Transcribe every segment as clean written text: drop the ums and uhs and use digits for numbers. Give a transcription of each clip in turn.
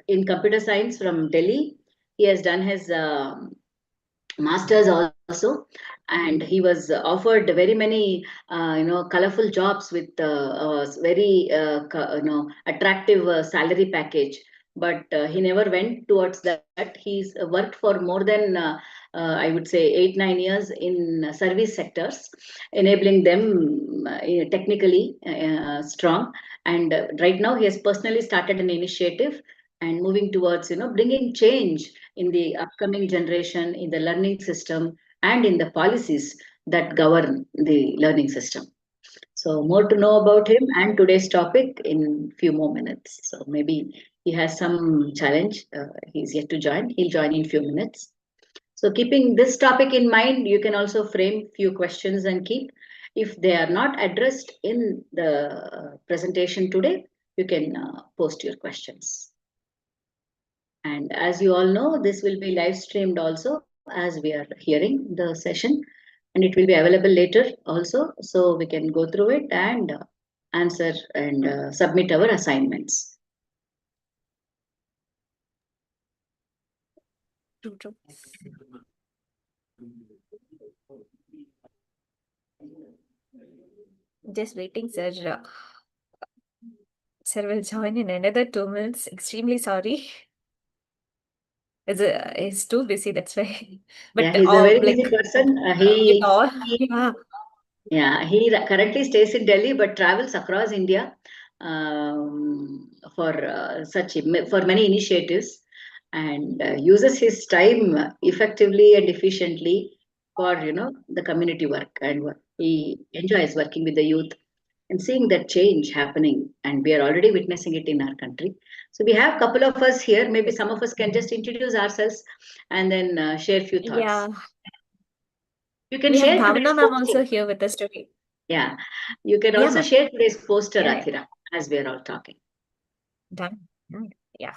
in computer science from Delhi. He has done his masters also, and he was offered very many colorful jobs with very attractive salary package, but he never went towards that. He's worked for more than I would say 8-9 years in service sectors, enabling them technically strong. And right now he has personally started an initiative and moving towards bringing change in the upcoming generation, in the learning system, and in the policies that govern the learning system. So more to know about him and today's topic in few more minutes. So maybe he has some challenge. He's yet to join. He'll join in few minutes. So keeping this topic in mind, you can also frame few questions and keep. If they are not addressed in the presentation today, you can post your questions. And as you all know, this will be live streamed also as we are hearing the session, and it will be available later also. So we can go through it and answer and submit our assignments. True. Just waiting, sir. Sir will join in another 2 minutes. Extremely sorry. He's too busy, that's why. But Yeah, he's a very busy person. He currently stays in Delhi but travels across India for for many initiatives, and uses his time effectively and efficiently for the community work, and he enjoys working with the youth and seeing that change happening, and we are already witnessing it in our country. So we have a couple of us here. Maybe some of us can just introduce ourselves and then share a few thoughts. Yeah. You can We share have today's Bhavana ma'am poster. also here with us today. Yeah, you can Yeah, also ma'am. share today's poster, Yeah. Athira, as we are all talking. Done. Yeah.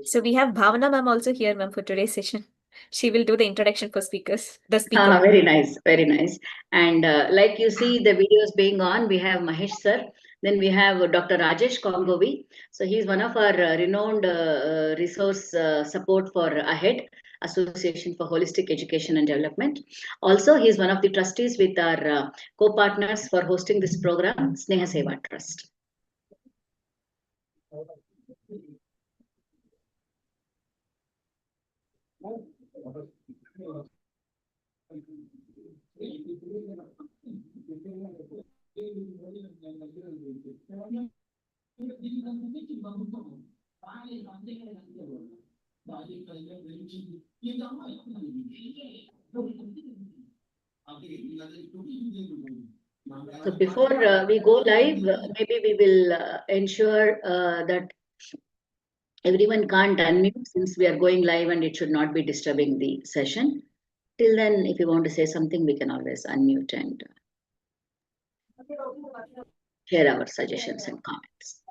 So we have Bhavana ma'am also here, ma'am, for today's session. She will do the introduction for speakers. The speaker. Very nice, very nice. And like you see the videos being on, we have Mahesh sir. Then we have Dr. Rajesh Kongovi. So he's one of our renowned resource support for AHEAD, Association for Holistic Education and Development. Also, he's one of the trustees with our co-partners for hosting this program, Sneha Seva Trust. So before we go live, maybe we will ensure that everyone can't unmute since we are going live and it should not be disturbing the session. Till then, if you want to say something, we can always unmute and share our suggestions and comments.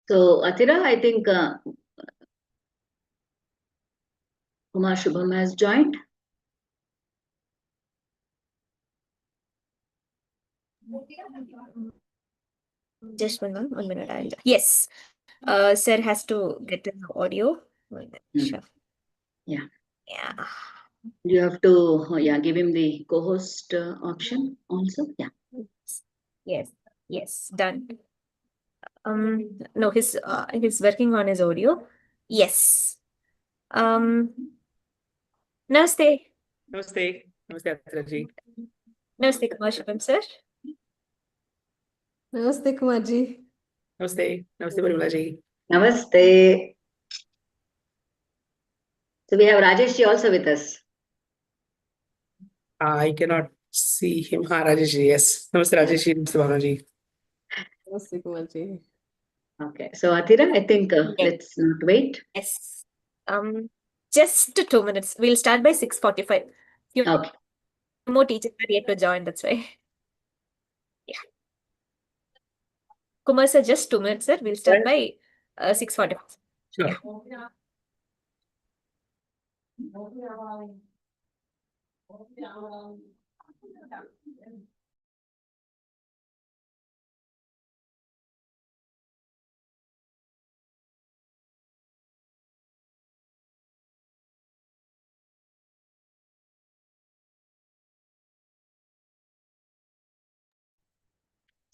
So, Athira, I think Kumar Shubham has joined. Just 1 minute. Yes. Sir has to get the audio. Sure. Yeah. Yeah. You have to give him the co-host option also. Yeah. Yes. Done. No, he's working on his audio. Yes. Namaste. Namaste, Athira ji. Namaste, Kumar Shubham sir. Namaste, Kumar ji. Namaste, Parimala ji. Namaste. So we have Rajesh ji also with us. I cannot see him. Rajesh ji, yes. Namaste, Rajesh ji. Namaste, Bhavana ji. Namaste, Kumar ji. Okay, so Athira, I think let's not wait. Yes. Just 2 minutes. We'll start by 6:45. Okay. More teachers are yet to join, that's why. Yeah. Kumar sir, just 2 minutes, sir. We'll start by 6:45. Sure. Yeah.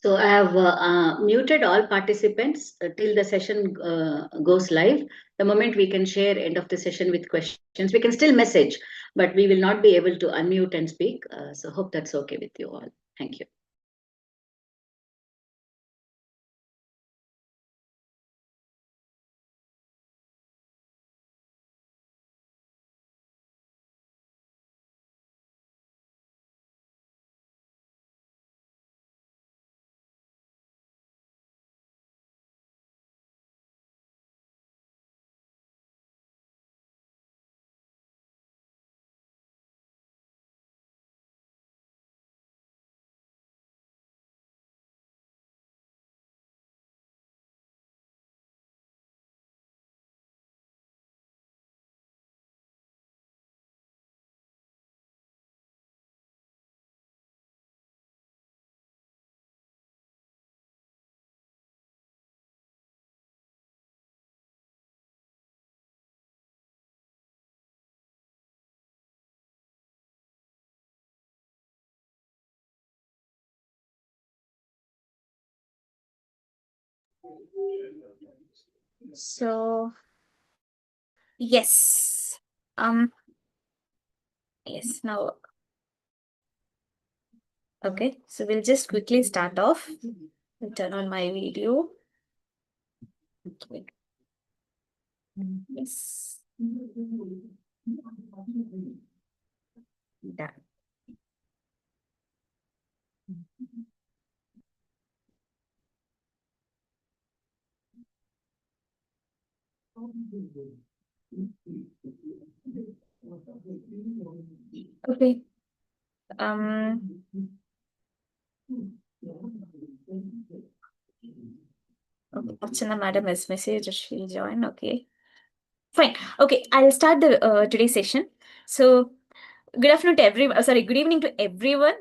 So I have muted all participants till the session goes live. The moment we can share end of the session with questions, we can still message, but we will not be able to unmute and speak. So hope that's okay with you all. Thank you. So, yes. Yes, now. Okay, so we'll just quickly start off. I'll turn on my video. Okay. Yes. Done. Okay. Okay, Archana madam has messaged, she'll join. Okay. Fine. Okay, I'll start the today's session. So, good afternoon to everyone. Sorry, good evening to everyone.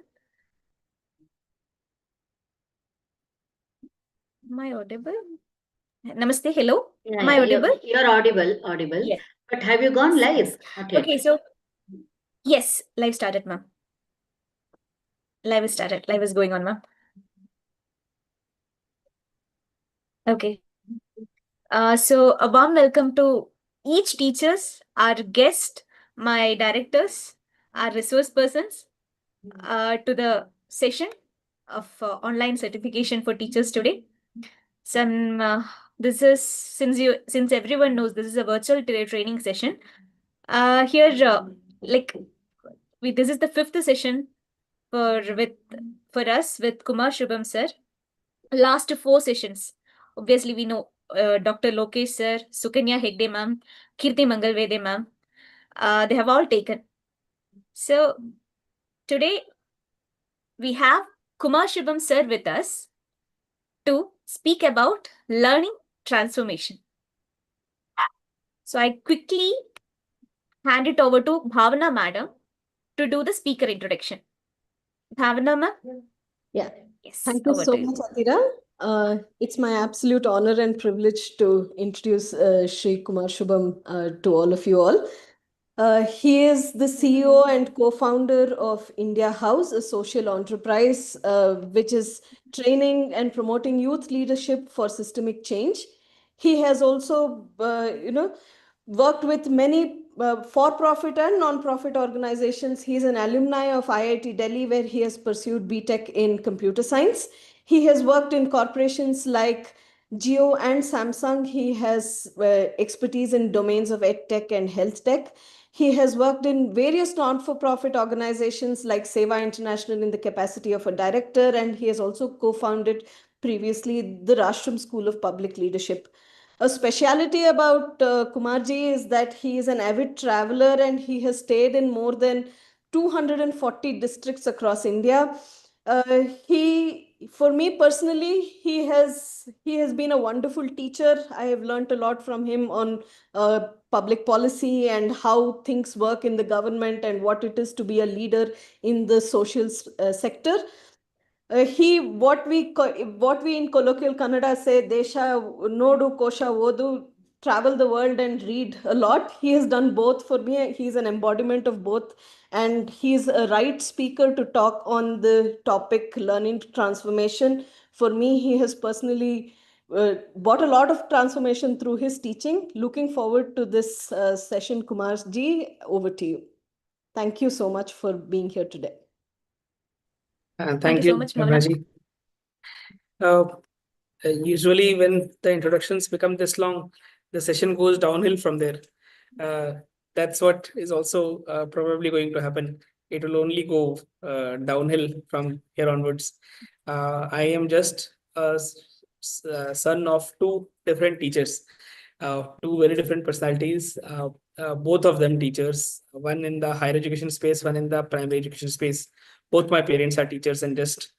Am I audible? Namaste. Hello. Yeah, Am I audible? You're audible. Yes. But have you gone live? Yes. Not yet. Okay, so yes, live started, ma'am. Live is started. Live is going on, ma'am. Okay. So a warm welcome to each teachers, our guest, my directors, our resource persons, to the session of online certification for teachers today. So this is since everyone knows this is a virtual training session. Here, this is the fifth session for us with Kumar Shubham sir. Last 4 sessions, obviously we know Dr. Lokesh sir, Sukanya Hegde ma'am, Kirti Mangalvede ma'am, they have all taken. So today we have Kumar Shubham sir with us to speak about learning transformation. So I quickly hand it over to Bhavana madam to do the speaker introduction. Bhavana ma'am? Yeah. Yes. Thank you over so to you. much, Atira. It's my absolute honor and privilege to introduce Shri Kumar Shubham to all of you all. He is the CEO and co-founder of India House, a social enterprise which is training and promoting youth leadership for systemic change. He has also, worked with many for-profit and non-profit organizations. He is an alumni of IIT Delhi, where he has pursued BTech in computer science. He has worked in corporations like Jio and Samsung. He has expertise in domains of EdTech and health tech. He has worked in various non-for-profit organizations like Seva International in the capacity of a director, and he has also co-founded previously the Rashtam School of Public Leadership. A speciality about Kumarji is that he is an avid traveler and he has stayed in more than 240 districts across India. He for me personally, he has been a wonderful teacher. I have learned a lot from him on public policy and how things work in the government and what it is to be a leader in the social sector. What we in colloquial Kannada say, Desha Nodu Kosha Odu, travel the world and read a lot. He has done both for me. He's an embodiment of both, and he's a right speaker to talk on the topic learning transformation. For me, he has personally brought a lot of transformation through his teaching. Looking forward to this session, Kumar ji. Over to you. Thank you so much for being here today. Thank you you, so much, Bhavana. Bhavana ji. Usually, when the introductions become this long, the session goes downhill from there. That's what is also probably going to happen. It will only go downhill from here onwards. I am just a son of two different teachers, two very different personalities. Both of them teachers, one in the higher education space, one in the primary education space. Both my parents are teachers, and just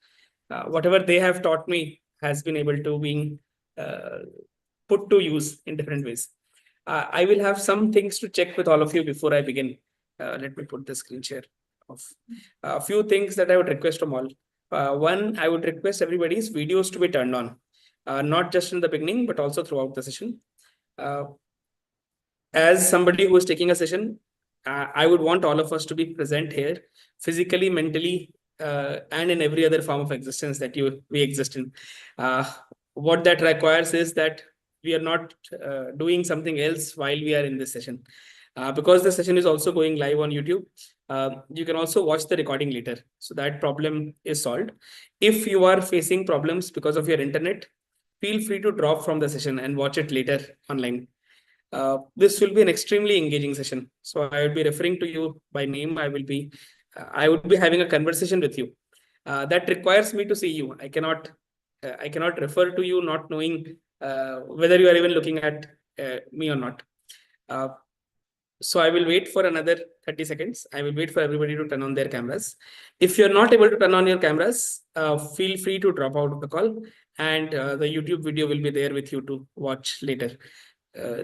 whatever they have taught me has been able to being put to use in different ways. I will have some things to check with all of you before I begin. Let me put the screen share off. A few things that I would request from all. One, I would request everybody's videos to be turned on, not just in the beginning, but also throughout the session. As somebody who is taking a session, I would want all of us to be present here, physically, mentally, and in every other form of existence that we exist in. What that requires is that we are not doing something else while we are in this session. Because the session is also going live on YouTube, you can also watch the recording later. So that problem is solved. If you are facing problems because of your internet, feel free to drop from the session and watch it later online. This will be an extremely engaging session. So I will be referring to you by name. I would be having a conversation with you. That requires me to see you. I cannot refer to you not knowing whether you are even looking at me or not. So I will wait for another 30 seconds. I will wait for everybody to turn on their cameras. If you're not able to turn on your cameras, feel free to drop out of the call, and the YouTube video will be there with you to watch later.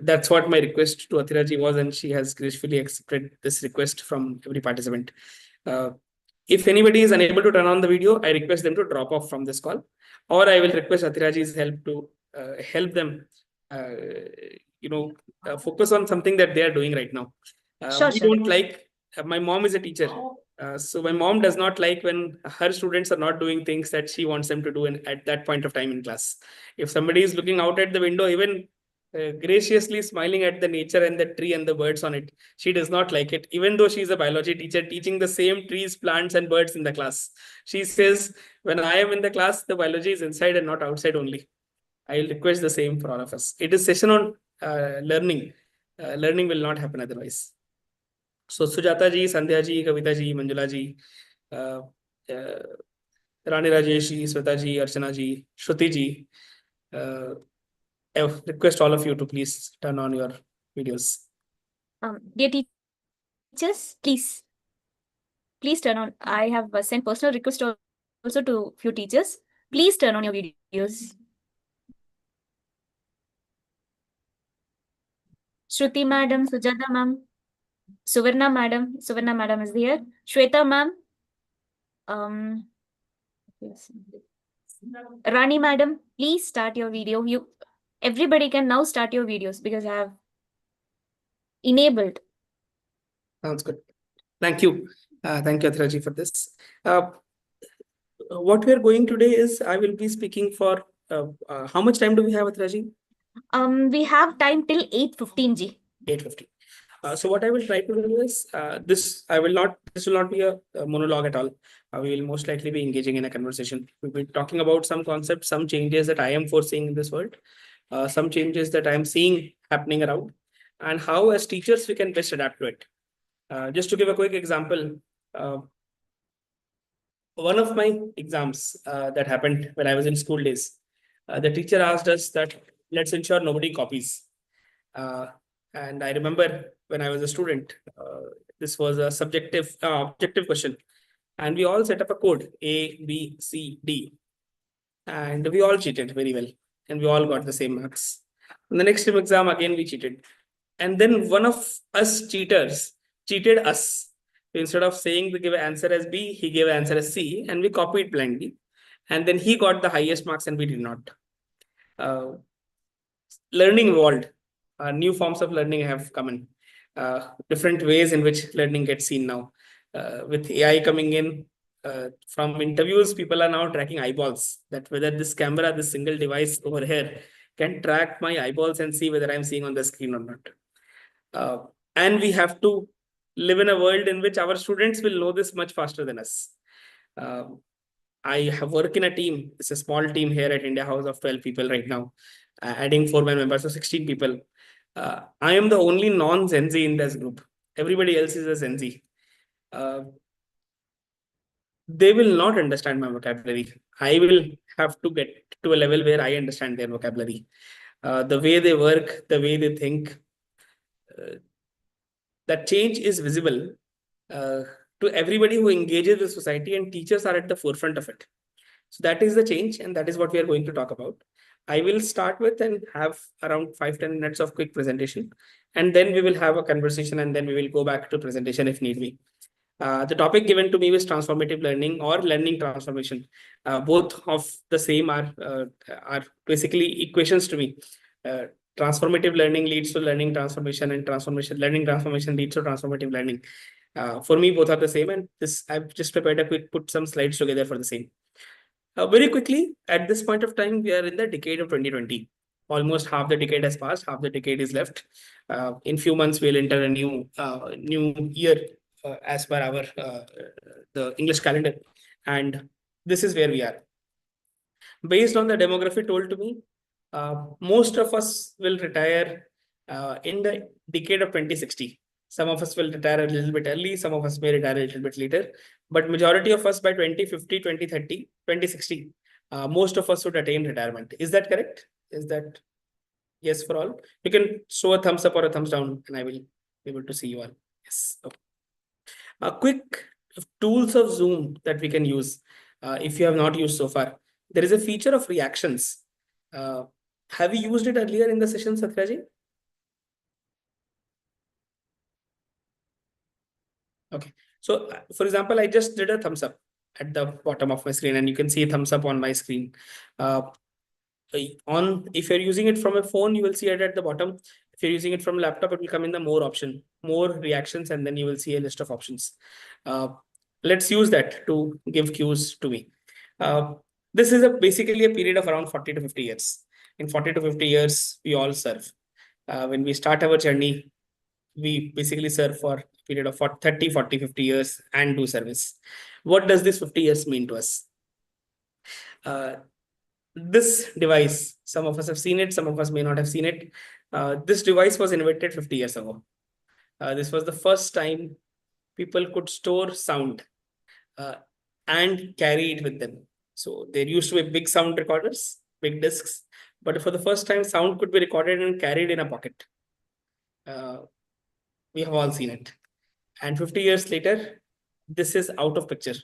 That's what my request to Athira ji was, and she has gracefully accepted this request from every participant. If anybody is unable to turn on the video, I request them to drop off from this call, or I will request Athira ji's help to help them focus on something that they are doing right now. Sure, We sure. don't like, my mom is a teacher. So my mom does not like when her students are not doing things that she wants them to do at that point of time in class. If somebody is looking out at the window, even graciously smiling at the nature and the tree and the birds on it, she does not like it, even though she's a biology teacher teaching the same trees, plants, and birds in the class. She says, when I am in the class, the biology is inside and not outside only. I will request the same for all of us. It is session on learning. Learning will not happen otherwise. So Sujata ji, Sandhya ji, Kavita ji, Manjula ji, Rani Rajesh ji, Sweta ji, Archana ji, Shruti ji, I request all of you to please turn on your videos. Dear teachers, please turn on. I have sent personal request also to few teachers. Please turn on your videos. Shruti madam, Sujata ma'am, Suvarna madam is here. Shweta ma'am, Rani madam, please start your video. Everybody can now start your videos because I have enabled. Sounds good. Thank you. Thank you, Athira ji, for this. What we are going today is, I will be speaking for, how much time do we have, Athira ji? We have time till 8:15 G. 8:50. So what I will try to do is, this will not be a monologue at all. We will most likely be engaging in a conversation. We'll be talking about some concepts, some changes that I am foreseeing in this world, some changes that I am seeing happening around, and how as teachers we can best adapt to it. Just to give a quick example, one of my exams that happened when I was in school days, the teacher asked us that let's ensure nobody copies. And I remember when I was a student, this was a objective question. And we all set up a code, A, B, C, D. and we all cheated very well, and we all got the same marks. In the next exam, again we cheated, and then one of us cheaters cheated us. Instead of saying to give an answer as B, he gave an answer as C, and we copied blindly. And then he got the highest marks, and we did not. Learning evolved. New forms of learning have come in. Different ways in which learning gets seen now. With AI coming in, from interviews, people are now tracking eyeballs. That whether this camera, this single device over here, can track my eyeballs and see whether I'm seeing on the screen or not. And we have to live in a world in which our students will know this much faster than us. I have work in a team. It's a small team here at India House of 12 people right now, adding 4 members, so 16 people. I am the only non-Gen Z in this group. Everybody else is a Gen Z. They will not understand my vocabulary. I will have to get to a level where I understand their vocabulary. The way they work, the way they think, that change is visible to everybody who engages with society, and teachers are at the forefront of it. So that is the change, and that is what we are going to talk about. I will start with and have around 5-10 minutes of quick presentation, and then we will have a conversation, and then we will go back to presentation if need be. The topic given to me was transformative learning or learning transformation. Both of the same are basically equations to me. Transformative learning leads to learning transformation, and learning transformation leads to transformative learning. For me, both are the same, and this I've just prepared a quick put some slides together for the same. Very quickly, at this point of time, we are in the decade of 2020. Almost half the decade has passed, half the decade is left. In few months, we'll enter a new year as per our the English calendar, and this is where we are. Based on the demography told to me, most of us will retire in the decade of 2060. Some of us will retire a little bit early, some of us may retire a little bit later, but majority of us by 2050, 2030, 2060, most of us would attain retirement. Is that correct? Is that yes for all? You can show a thumbs up or a thumbs down, and I will be able to see you all. Yes. Okay. A quick tools of Zoom that we can use if you have not used so far. There is a feature of reactions. Have you used it earlier in the session, Satyaji? Okay. So, for example, I just did a thumbs up at the bottom of my screen, and you can see a thumbs up on my screen. If you're using it from a phone, you will see it at the bottom. If you're using it from a laptop, it will come in the more option, more reactions, and then you will see a list of options. Let's use that to give cues to me. This is basically a period of around 40 to 50 years. In 40 to 50 years, we all serve. When we start our journey, we basically serve for a period of 30, 40, 50 years and do service. What does this 50 years mean to us? This device, some of us have seen it, some of us may not have seen it. This device was invented 50 years ago. This was the first time people could store sound and carry it with them. So there used to be big sound recorders, big discs, but for the first time, sound could be recorded and carried in a pocket. We have all seen it. And 50 years later, this is out of picture.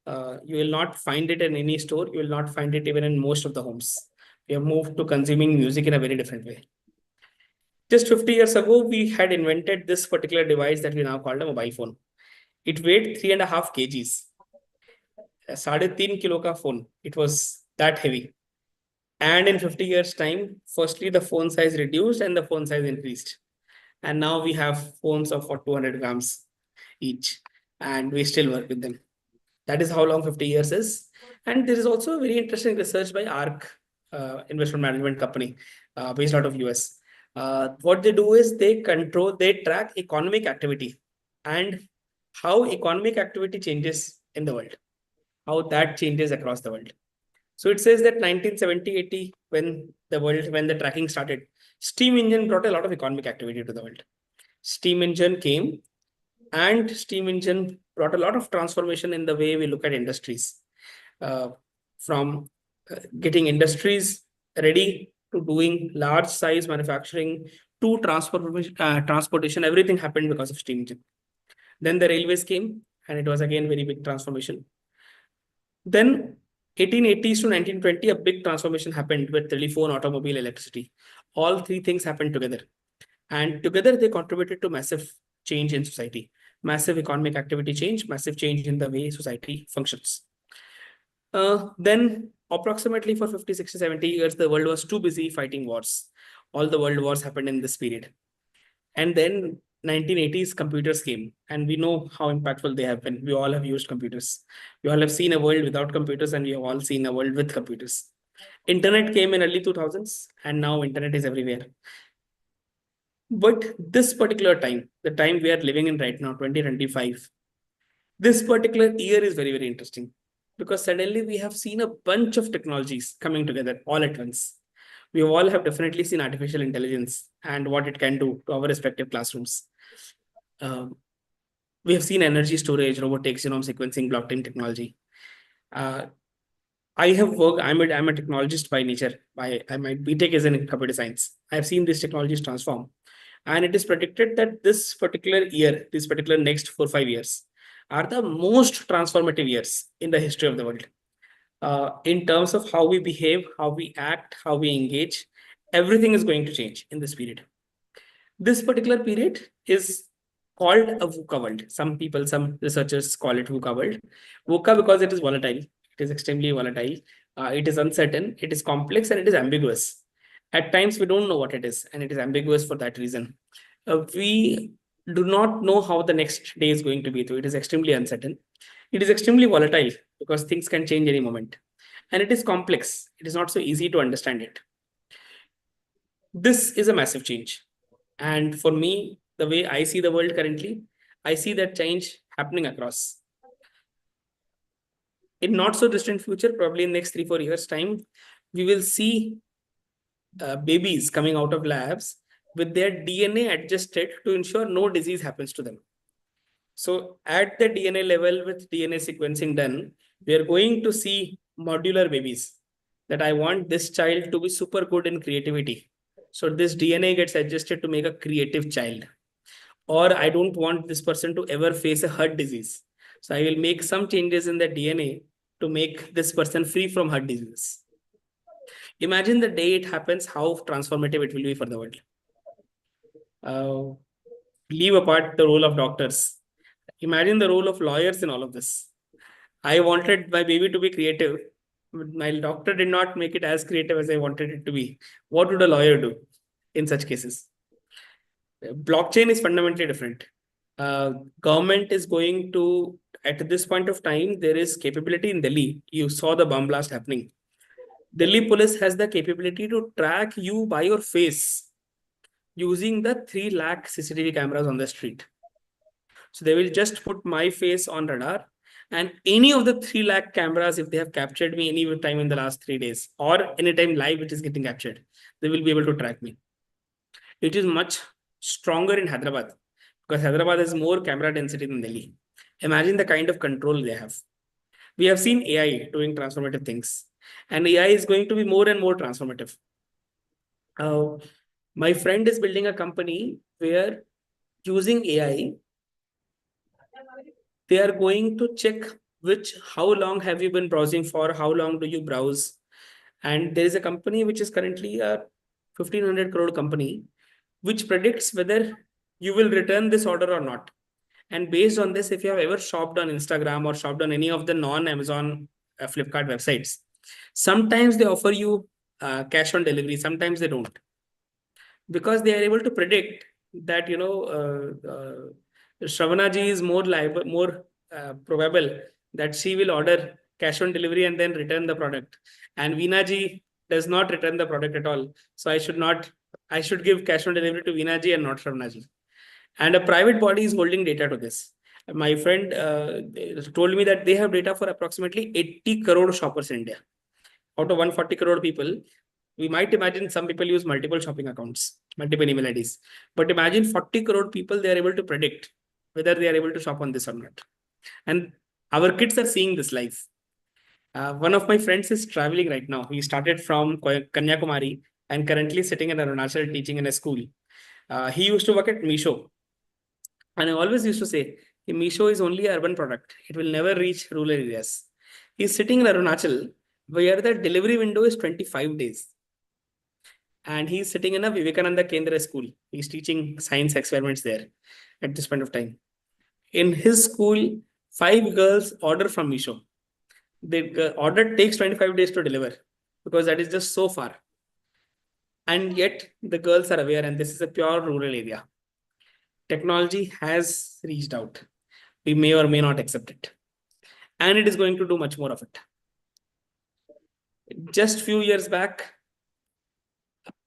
You will not find it in any store. You will not find it even in most of the homes. We have moved to consuming music in a very different way. Just 50 years ago, we had invented this particular device that we now call a mobile phone. It weighed 3.5 kgs. 3.5 kilo ka phone. It was that heavy. And in 50 years time, firstly, the phone size reduced and the phone size increased. And now we have phones of 200 grams each, and we still work with them. That is how long 50 years is. And there is also a very interesting research by ARC, investment management company based out of US. What they do is they track economic activity and how economic activity changes in the world, how that changes across the world. So it says that 1970-80, when the tracking started, steam engine brought a lot of economic activity to the world. Steam engine came, and steam engine brought a lot of transformation in the way we look at industries, from getting industries ready to doing large size manufacturing to transportation. Everything happened because of steam engine. Then the railways came, and it was again very big transformation. Then 1880s to 1920, a big transformation happened with telephone, automobile, electricity. All three things happened together. And together they contributed to massive change in society, massive economic activity change, massive change in the way society functions. Then approximately for 50, 60, 70 years, the world was too busy fighting wars. All the world wars happened in this period. And then 1980s computers came, and we know how impactful they have been. We all have used computers. We all have seen a world without computers, and we have all seen a world with computers. Internet came in early 2000s, and now internet is everywhere. But this particular time, the time we are living in right now, 2025, this particular year is very, very interesting because suddenly we have seen a bunch of technologies coming together all at once. We all have definitely seen artificial intelligence and what it can do to our respective classrooms. We have seen energy storage, robotics, genome sequencing, blockchain technology. I have worked, I'm a technologist by nature. My BTech is in computer science. I have seen these technologies transform. And it is predicted that this particular year, this particular next 4 or 5 years, are the most transformative years in the history of the world. In terms of how we behave, how we act, how we engage, everything is going to change in this period. This particular period is called a VUCA world. Some people, some researchers call it VUCA world. VUCA because it is volatile. It is extremely volatile. It is uncertain. It is complex and it is ambiguous. At times, we don't know what it is, and it is ambiguous for that reason. We do not know how the next day is going to be, so it is extremely uncertain. It is extremely volatile because things can change any moment. And it is complex. It is not so easy to understand it. This is a massive change. And for me, the way I see the world currently, I see that change happening across. In not so distant future, probably in next 3 or 4 years time, we will see babies coming out of labs with their DNA adjusted to ensure no disease happens to them. So at the DNA level with DNA sequencing done, we are going to see modular babies that I want this child to be super good in creativity. So this DNA gets adjusted to make a creative child. Or I don't want this person to ever face a heart disease. So I will make some changes in the DNA to make this person free from heart disease. Imagine the day it happens, how transformative it will be for the world. Leave apart the role of doctors. Imagine the role of lawyers in all of this. I wanted my baby to be creative. My doctor did not make it as creative as I wanted it to be. What would a lawyer do in such cases? Blockchain is fundamentally different. Government is going to, at this point of time, there is capability in Delhi. You saw the bomb blast happening. Delhi police has the capability to track you by your face using the 3 lakh CCTV cameras on the street. So they will just put my face on radar, and any of the 3 lakh cameras, if they have captured me any time in the last 3 days or anytime live which is getting captured, they will be able to track me. It is much stronger in Hyderabad because Hyderabad has more camera density than Delhi. Imagine the kind of control they have. We have seen AI doing transformative things, and AI is going to be more and more transformative. My friend is building a company where using AI, they are going to check how long have you been browsing for, how long do you browse. And there is a company which is currently a 1,500 crore company, which predicts whether you will return this order or not. And based on this, if you have ever shopped on Instagram or shopped on any of the non-Amazon Flipkart websites, sometimes they offer you cash on delivery, sometimes they don't. Because they are able to predict that, Shravanaji is more liable, more probable that she will order cash on delivery and then return the product. And Veenaji does not return the product at all. So I should give cash on delivery to Veenaji and not Shravanaji. And a private body is holding data to this. My friend told me that they have data for approximately 80 crore shoppers in India. Out of 140 crore people, we might imagine some people use multiple shopping accounts, multiple email IDs. But imagine 40 crore people, they are able to predict whether they are able to shop on this or not. And our kids are seeing this live. One of my friends is traveling right now. He started from Kanyakumari and currently sitting in Arunachal teaching in a school. He used to work at Meesho. And I always used to say, Meesho is only an urban product. It will never reach rural areas. He's sitting in Arunachal where the delivery window is 25 days. And he's sitting in a Vivekananda Kendra school. He's teaching science experiments there at this point of time. In his school, 5 girls order from Meesho. The order takes 25 days to deliver because that is just so far. And yet the girls are aware, and this is a pure rural area. Technology has reached out. We may or may not accept it. And it is going to do much more of it. Just few years back,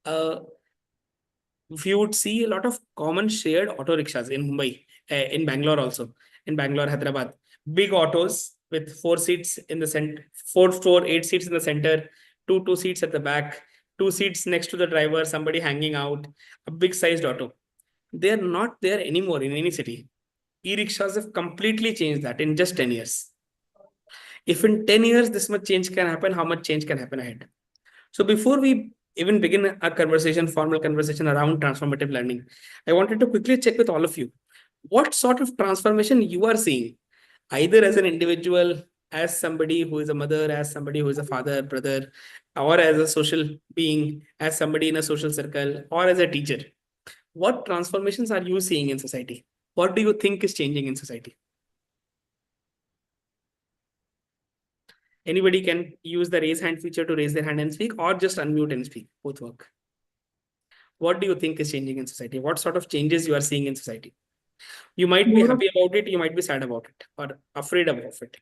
we would see a lot of common shared auto rickshaws in Mumbai, in Bangalore also, in Bangalore, Hyderabad. Big autos with 4 seats in the center, 8 seats in the center, 2 seats at the back, 2 seats next to the driver, somebody hanging out, a big sized auto. They are not there anymore in any city. E-rickshaws have completely changed that in just 10 years. If in 10 years this much change can happen, how much change can happen ahead? So before we even begin a conversation, formal conversation around transformative learning, I wanted to quickly check with all of you what sort of transformation you are seeing, either as an individual, as somebody who is a mother, as somebody who is a father, brother, or as a social being, as somebody in a social circle, or as a teacher. What transformations are you seeing in society? What do you think is changing in society? Anybody can use the raise hand feature to raise their hand and speak, or just unmute and speak. Both work. What do you think is changing in society? What sort of changes you are seeing in society? You might be happy about it, you might be sad about it, or afraid about it,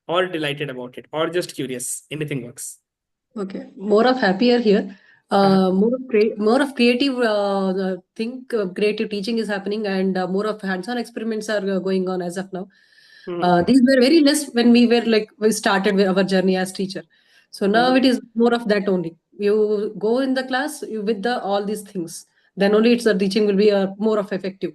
or delighted about it, or just curious. Anything works. Okay, more of happier here. More of creative creative teaching is happening, and more of hands-on experiments are going on as of now. These were very less when we started with our journey as teacher. So now it is more of that only. You go in the class with all these things, then only the teaching will be more of effective.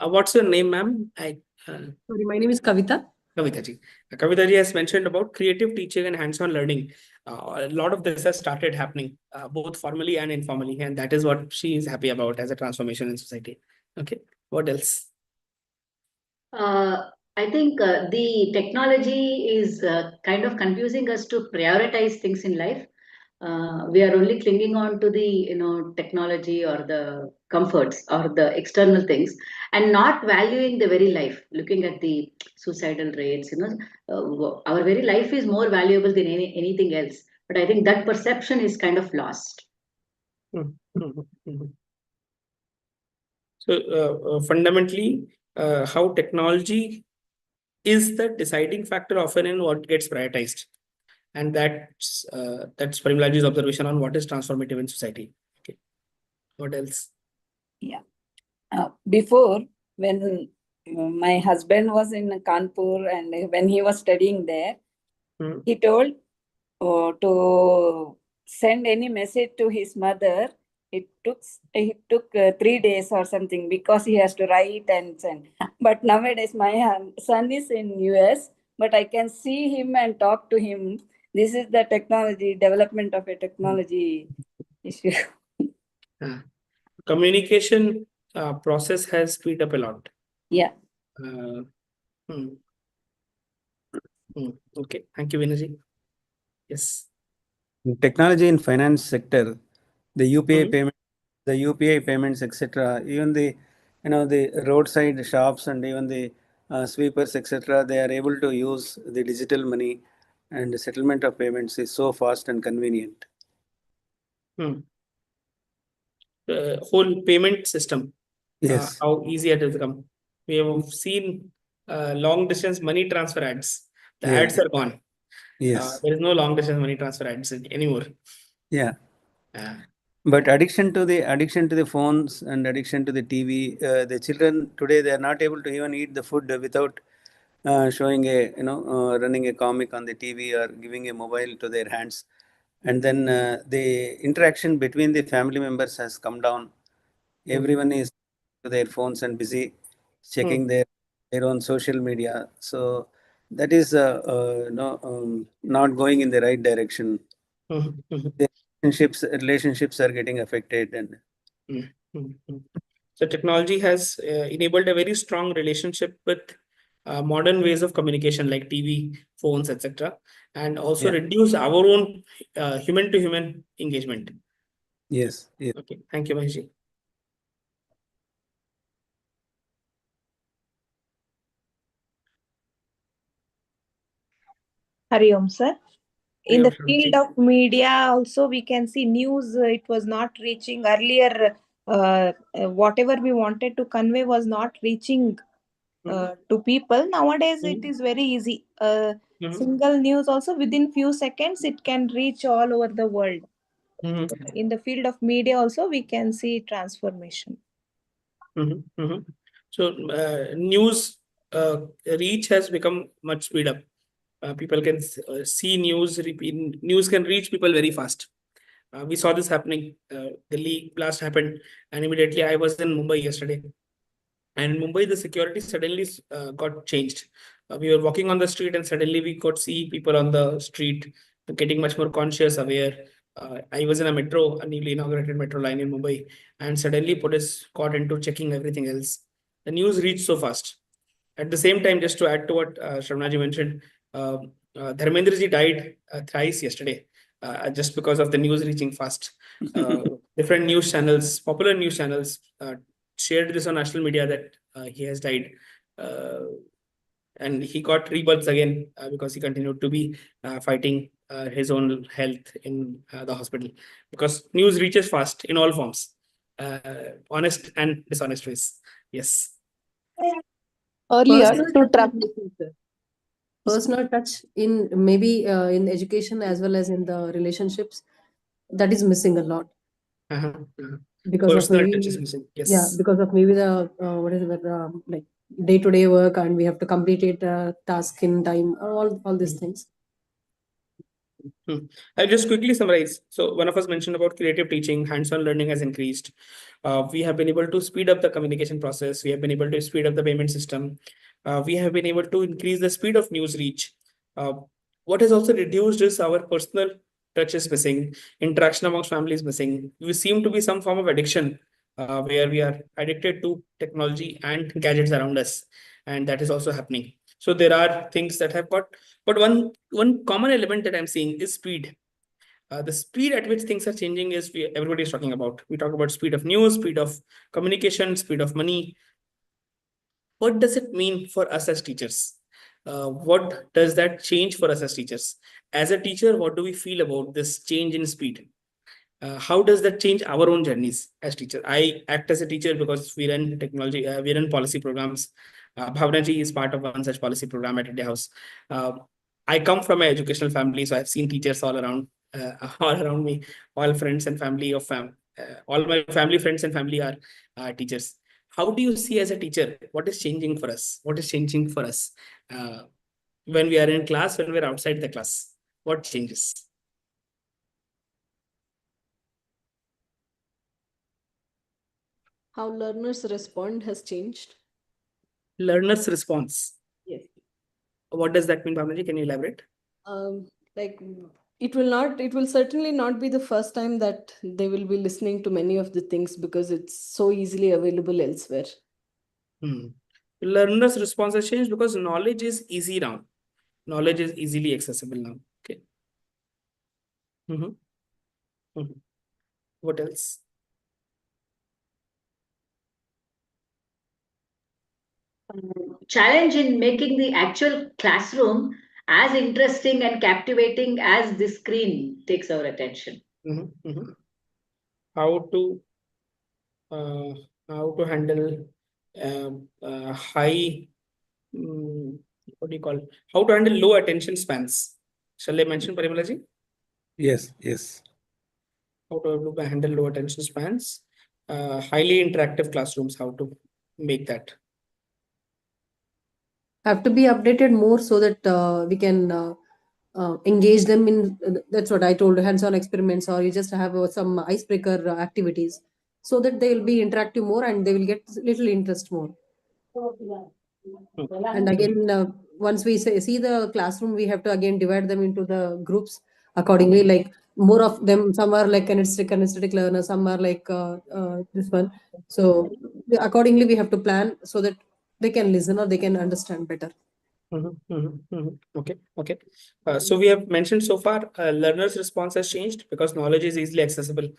What's your name, ma'am? Sorry, my name is Kavita. Kavita ji. Kavita ji has mentioned about creative teaching and hands-on learning. A lot of this has started happening, both formally and informally, and that is what she is happy about as a transformation in society. Okay, what else? I think the technology is kind of confusing us to prioritize things in life. We are only clinging on to the technology or the comforts or the external things, and not valuing the very life. Looking at the suicidal rates, our very life is more valuable than anything else. But I think that perception is kind of lost. So fundamentally, how technology is the deciding factor often in what gets prioritized. And that's Parimalaji's observation on what is transformative in society. Okay. What else? Yeah. Before, when my husband was in Kanpur and when he was studying there, he told to send any message to his mother. It took 3 days or something because he has to write and send. But nowadays, my son is in US, but I can see him and talk to him. This is the technology, development of a technology issue. Communication process has speed up a lot. Yeah. Okay, thank you, Vinaji. Yes. In technology in finance sector, the UPI payments, etc. Even the roadside shops and even the sweepers, etc. They are able to use the digital money, and the settlement of payments is so fast and convenient. Whole payment system. Yes. How easy it has become. We have seen long distance money transfer ads. The ads are gone. Yes. There is no long distance money transfer ads anymore. Yeah. But addiction to the phones and addiction to the TV, the children today, they are not able to even eat the food without showing running a comic on the TV or giving a mobile to their hands. And then the interaction between the family members has come down. Everyone is to their phones and busy checking their own social media. So that is not going in the right direction. The relationships are getting affected. And so technology has enabled a very strong relationship with modern ways of communication like TV, phones, etc., and also Yeah. reduce our own human to human engagement. Yes. Yes. Okay, thank you, Maheshji. Hari Om, sir. In Hari the Om, field Shravanji. of media, also we can see news. It was not reaching earlier. Whatever we wanted to convey was not reaching to people. Nowadays, it is very easy. Mhm. Single news also within few seconds it can reach all over the world. Mhm. In the field of media, also we can see transformation. Mhm, mhm. So news reach has become much speed up. People can see news. News can reach people very fast. We saw this happening. Delhi blast happened, and immediately I was in Mumbai yesterday. And in Mumbai, the security suddenly got changed. We were walking on the street, and suddenly we could see people on the street getting much more conscious, aware. I was in a metro, a newly inaugurated metro line in Mumbai, and suddenly police got into checking everything else. The news reached so fast. At the same time, just to add to what Shravanaji mentioned, Dharmendra ji died thrice yesterday, just because of the news reaching fast. Different news channels, popular news channels, shared this on national media that he has died. And he got rebirths again because he continued to be fighting his own health in the hospital. Because news reaches fast in all forms, honest and dishonest ways. Yes. Earlier Personal to touch track. is missing, sir. Personal touch in maybe in education as well as in the relationships, that is missing a lot because of Personal touch is maybe missing. Yes. yeah, because of maybe the what is it like day-to-day work, and we have to complete it task in time, all these things. I'll just quickly summarize. So one of us mentioned about creative teaching, hands-on learning has increased. We have been able to speed up the communication process. We have been able to speed up the payment system. We have been able to increase the speed of news reach. What has also reduced is our personal touch is missing, interaction amongst families missing. We seem to be some form of addiction where we are addicted to technology and gadgets around us. And that is also happening. So there are things that have got, but one common element that I'm seeing is speed. The speed at which things are changing is everybody is talking about. We talk about speed of news, speed of communication, speed of money. What does it mean for us as teachers? What does that change for us as teachers? As a teacher, what do we feel about this change in speed? How does that change our own journeys as teachers? I act as a teacher because we run technology, we run policy programs. Bhavna ji is part of one such policy program at India House. I come from an educational family, so I've seen teachers all around me. All friends and family of all my family friends and family are teachers. How do you see as a teacher what is changing for us? What is changing for us when we are in class, when we're outside the class? What changes? How learners respond has changed. Learners' response. Yes. What does that mean, Bhavnaji? Can you elaborate? Like it will certainly not be the first time that they will be listening to many of the things because it's so easily available elsewhere. Learners' response has changed because knowledge is easy now. Knowledge is easily accessible now. Okay. What else? Challenge in making the actual classroom as interesting and captivating as the screen takes our attention. How to handle high what do you call, how to handle low attention spans? Shall I mention, Parimalaji? Yes. Yes. How to handle low attention spans? Highly interactive classrooms. How to make that? Have to be updated more so that we can engage them in that's what I told, hands-on experiments, or you just have some icebreaker activities so that they will be interactive more and they will get little interest more. And again, once we see the classroom, we have to again divide them into the groups accordingly. Like more of them, some are like kinesthetic learners, some are like this one. So accordingly, we have to plan so that they can listen or they can understand better. Okay. So we have mentioned so far, learners' response has changed because knowledge is easily accessible.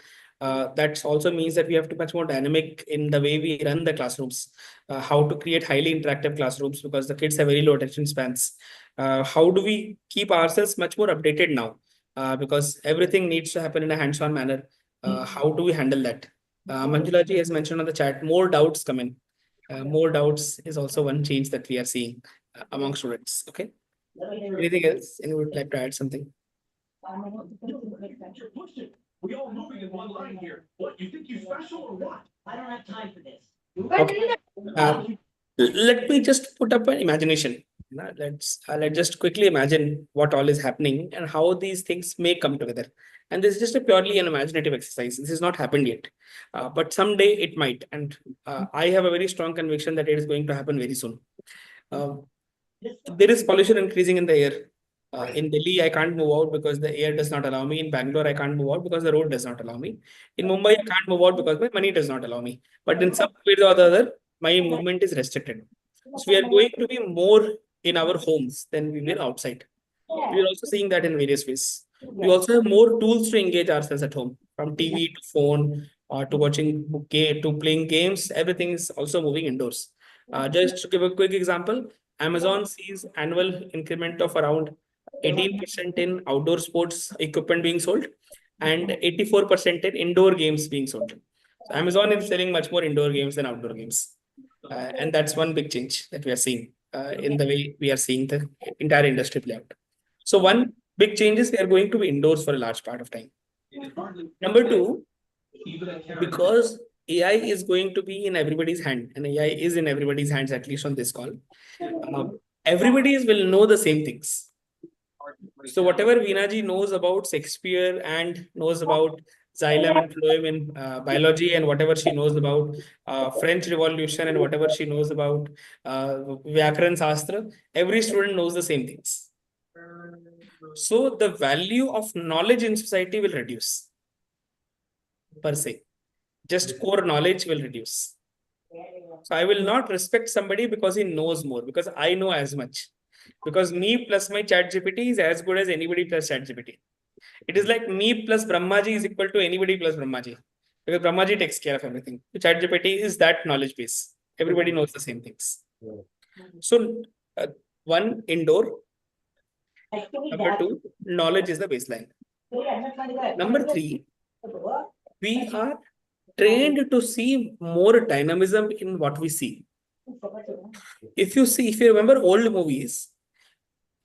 That also means that we have to be much more dynamic in the way we run the classrooms. How to create highly interactive classrooms because the kids have very low attention spans. How do we keep ourselves much more updated now? Because everything needs to happen in a hands-on manner. How do we handle that? Manjula ji has mentioned on the chat, more doubts come in. More doubts is also one change that we are seeing among students. Okay. Anything else? Anyone would like to add something? We all moving in one line here. What, you think you're special or what? I don't have time for this. Okay. Let me just put up an imagination. Let's just quickly imagine what all is happening and how these things may come together. And this is just a purely an imaginative exercise. This has not happened yet, but someday it might. And I have a very strong conviction that it is going to happen very soon. There is pollution increasing in the air. In Delhi, I can't move out because the air does not allow me. In Bangalore, I can't move out because the road does not allow me. In Mumbai, I can't move out because my money does not allow me. But in some way or the other, my movement is restricted. So we are going to be more in our homes than we were outside. We are also seeing that in various ways. We also have more tools to engage ourselves at home, from TV to phone to watching to playing games. Everything is also moving indoors. Just to give a quick example, Amazon sees annual increment of around 18% in outdoor sports equipment being sold and 84% in indoor games being sold. So Amazon is selling much more indoor games than outdoor games. And that's one big change that we are seeing in the way we are seeing the entire industry play out. So one big change is we are going to be indoors for a large part of time. Number two, because AI is going to be in everybody's hand, and AI is in everybody's hands, at least on this call. Everybody will know the same things. So whatever Veena knows about Shakespeare and knows about xylem and phloem in biology, and whatever she knows about French Revolution and whatever she knows about Vyakaran Shastra, every student knows the same things. So the value of knowledge in society will reduce per se. Just core knowledge will reduce. So I will not respect somebody because he knows more, because I know as much. Because me plus my ChatGPT is as good as anybody plus ChatGPT. It is like me plus Brahmaji is equal to anybody plus Brahmaji. Because Brahmaji takes care of everything. ChatGPT is that knowledge base. Everybody knows the same things. So one, indoor. Number two, knowledge is the baseline. Number three, we are trained to see more dynamism in what we see. If you remember old movies,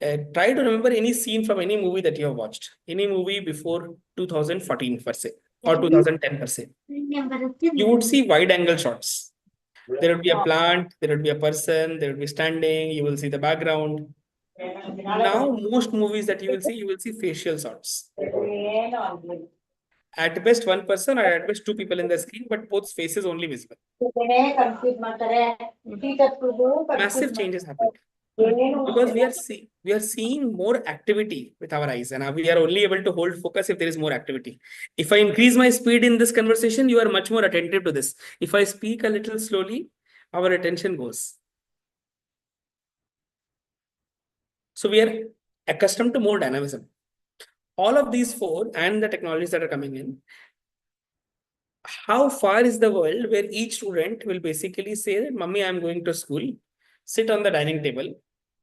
try to remember any scene from any movie that you have watched, any movie before 2014 per se, or 2010 per se. You would see wide angle shots. There would be a plant, there would be a person, there would be standing, you will see the background. Now, most movies that you will see facial shots. At best one person or at best two people in the screen, but both faces only visible. Massive changes happened. Because we are seeing more activity with our eyes, and we are only able to hold focus if there is more activity. If I increase my speed in this conversation, you are much more attentive to this. If I speak a little slowly, our attention goes. So we are accustomed to more dynamism. All of these four and the technologies that are coming in, how far is the world where each student will basically say that, Mummy, I'm going to school, sit on the dining table,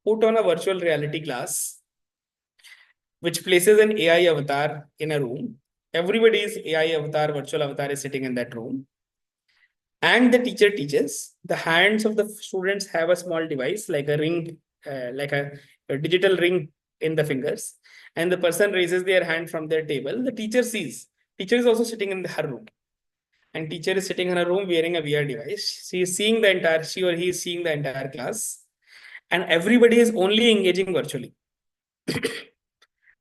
put on a virtual reality glass, which places an AI avatar in a room. Everybody's AI avatar, virtual avatar is sitting in that room. And the teacher teaches. The hands of the students have a small device like a ring, like a digital ring in the fingers. And the person raises their hand from their table. The teacher sees. Teacher is also sitting in her room. And teacher is sitting in her room wearing a VR device. She is seeing the entire, she or he is seeing the entire class. And everybody is only engaging virtually.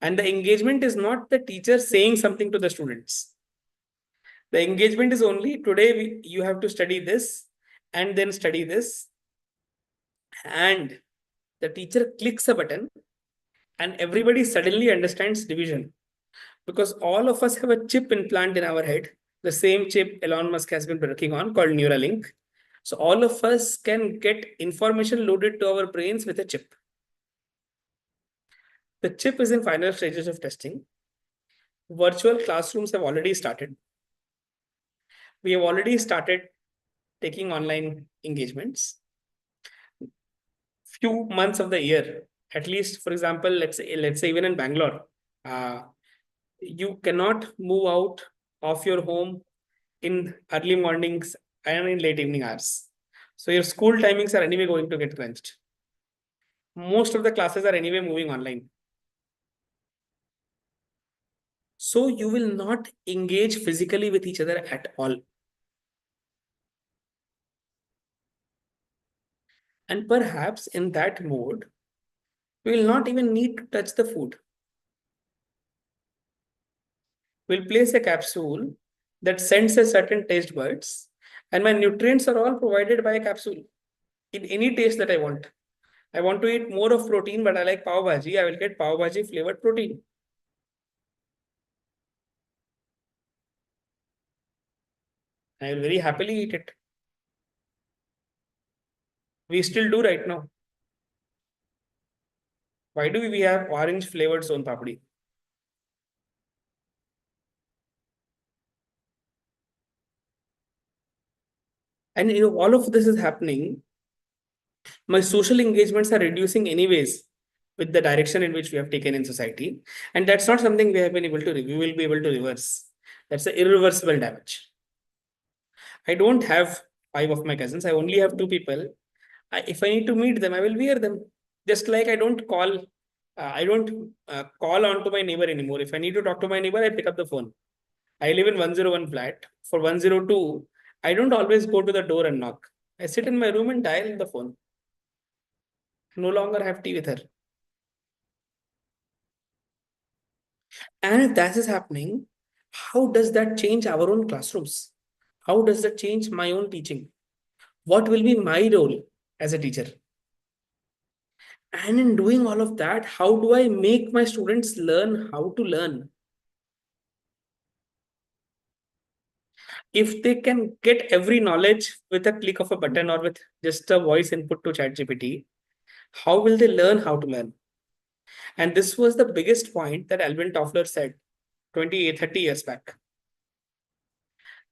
And the engagement is not the teacher saying something to the students. The engagement is only, today you have to study this and then study this. And the teacher clicks a button and everybody suddenly understands division. Because all of us have a chip implant in our head. The same chip Elon Musk has been working on called Neuralink. So all of us can get information loaded to our brains with a chip. The chip is in final stages of testing. Virtual classrooms have already started. We have already started taking online engagements. Few months of the year, at least, for example, let's say even in Bangalore, you cannot move out of your home in early mornings and in late evening hours. So your school timings are anyway going to get crunched. Most of the classes are anyway moving online. So you will not engage physically with each other at all. And perhaps in that mode, we will not even need to touch the food. We'll place a capsule that sends a certain taste buds, and my nutrients are all provided by a capsule in any taste that I want. I want to eat more of protein, but I like pav bhaji. I will get pav bhaji flavored protein. I will very happily eat it. We still do right now. Why do we have orange flavored son papdi? And all of this is happening. My social engagements are reducing anyways with the direction in which we have taken in society. And that's not something we have been able to, we will be able to reverse. That's an irreversible damage. I don't have 5 of my cousins. I only have 2 people. If I need to meet them, I will wear them. Just like I don't call on to my neighbor anymore. If I need to talk to my neighbor, I pick up the phone. I live in 101 flat. For 102, I don't always go to the door and knock. I sit in my room and dial the phone. No longer have tea with her. And if that is happening, how does that change our own classrooms? How does that change my own teaching? What will be my role as a teacher? And in doing all of that, how do I make my students learn how to learn? If they can get every knowledge with a click of a button or with just a voice input to ChatGPT, how will they learn how to learn? And this was the biggest point that Alvin Toffler said 30 years back.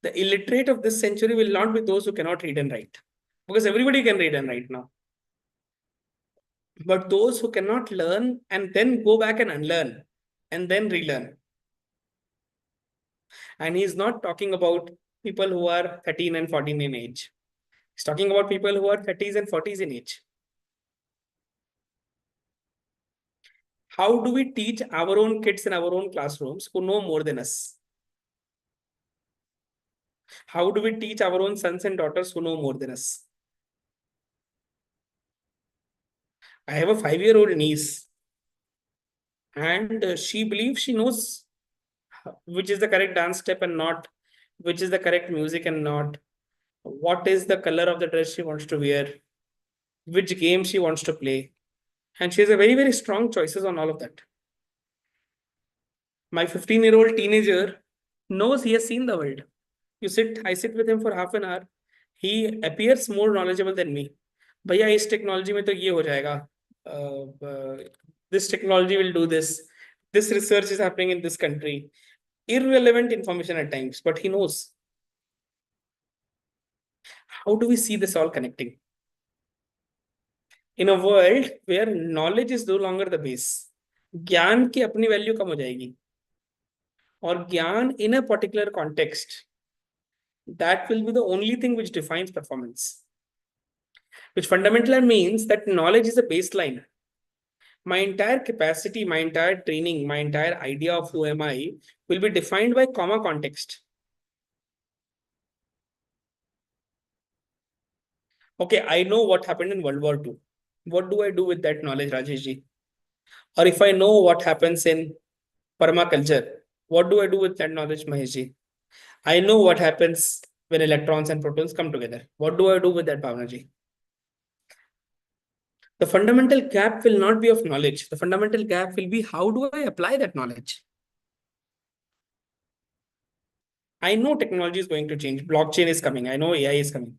The illiterate of this century will not be those who cannot read and write, because everybody can read and write now. But those who cannot learn and then go back and unlearn and then relearn. And he's not talking about people who are 13 and 14 in age. He's talking about people who are 30s and 40s in age. How do we teach our own kids in our own classrooms who know more than us? How do we teach our own sons and daughters who know more than us? I have a 5-year-old niece, and she believes she knows which is the correct dance step and not, which is the correct music and not, what is the color of the dress she wants to wear, which game she wants to play. And she has a very, very strong choices on all of that. My 15-year-old teenager knows he has seen the world. I sit with him for half an hour. He appears more knowledgeable than me. Bhaiya, इस technology में तो ये हो जाएगा. This technology will do this. This research is happening in this country. Irrelevant information at times, but he knows. How do we see this all connecting? In a world where knowledge is no longer the base, ज्ञान की अपनी value कम हो जाएगी. और ज्ञान in a particular context, that will be the only thing which defines performance. Which fundamentally means that knowledge is a baseline. My entire capacity, my entire training, my entire idea of who am I will be defined by comma context. Okay, I know what happened in World War II. What do I do with that knowledge, Rajesh ji? Or if I know what happens in permaculture, what do I do with that knowledge, Mahesh ji? I know what happens when electrons and protons come together. What do I do with that, Bhavna ji? The fundamental gap will not be of knowledge. The fundamental gap will be how do I apply that knowledge? I know technology is going to change. Blockchain is coming. I know AI is coming.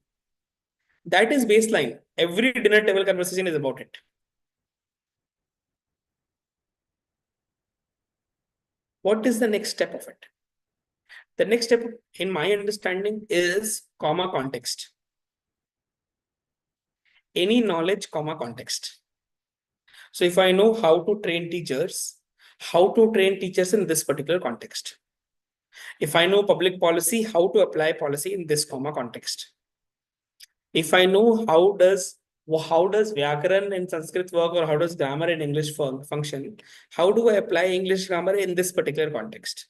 That is baseline. Every dinner table conversation is about it. What is the next step of it? The next step, in my understanding, is comma context. Any knowledge, comma context. So if I know how to train teachers in this particular context. If I know public policy, how to apply policy in this comma context. If I know how does Vyakaran in Sanskrit work, or how does grammar in English function, how do I apply English grammar in this particular context?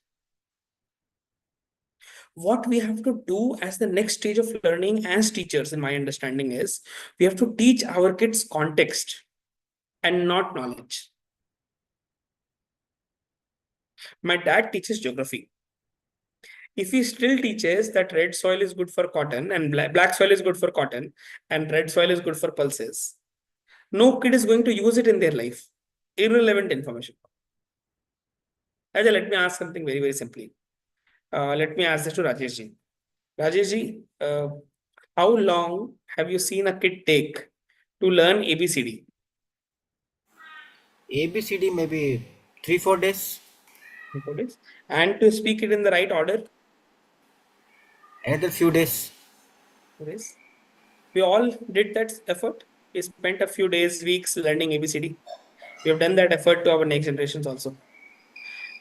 What we have to do as the next stage of learning as teachers, in my understanding, is we have to teach our kids context and not knowledge. My dad teaches geography. If he still teaches that red soil is good for cotton and black soil is good for cotton and red soil is good for pulses, no kid is going to use it in their life. Irrelevant information. Ajay, let me ask something very, very simply. Let me ask this to Rajesh ji. Rajesh ji, how long have you seen a kid take to learn ABCD? ABCD maybe 3-4 days. 4 days. And to speak it in the right order? Another few days. 4 days. We all did that effort. We spent a few days, weeks learning ABCD. We have done that effort to our next generations also.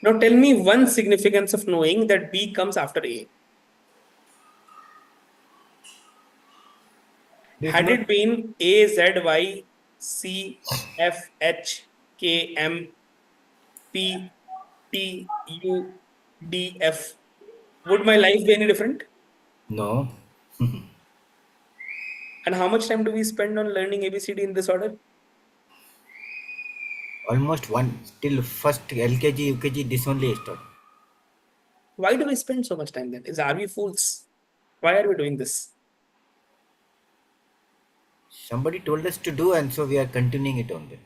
Now tell me one significance of knowing that B comes after A. Had it been A, Z, Y, C, F, H, K, M, P, T, U, D, F, would my life be any different? No. And how much time do we spend on learning ABCD in this order? Almost one till first LKG, UKG, this only I start. Why do we spend so much time then? Are we fools? Why are we doing this? Somebody told us to do, and so we are continuing it only.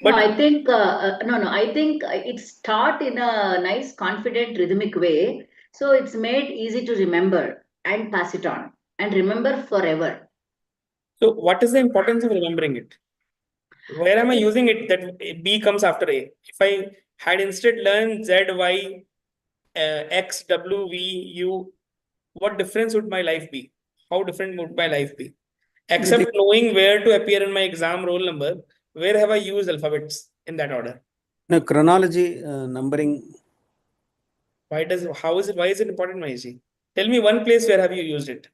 But No, I think I think it's taught in a nice, confident, rhythmic way. So it's made easy to remember and pass it on and remember forever. so what is the importance of remembering it? Where am I using it that B comes after A? If I had instead learned Z, Y, X, W, V, U, what difference would my life be? How different would my life be? Except knowing where to appear in my exam roll number, where have I used alphabets in that order? No, chronology, numbering. Why is it important, Mahesh? Tell me one place where have you used it?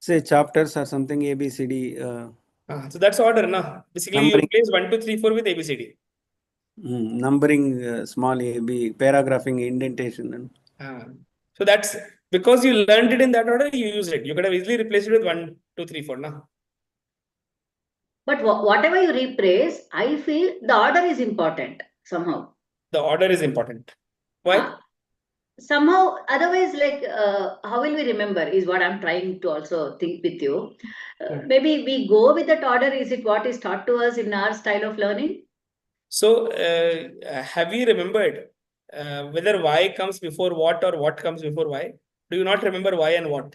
Say chapters or something, A, B, C, D. So that's order, na? Basically, you Numbering. replace 1, 2, 3, 4 with ABCD. Numbering, small a, b, paragraphing, indentation. So that's because you learned it in that order, you used it. You could have easily replaced it with 1, 2, 3, 4, na? But whatever you replace, I feel the order is important somehow. The order is important. Why? Somehow, otherwise, like, how will we remember is what I'm trying to also think with you. Maybe we go with that order. Is it what is taught to us in our style of learning? So, have you remembered whether Y comes before what or what comes before Y? Do you not remember Y and what?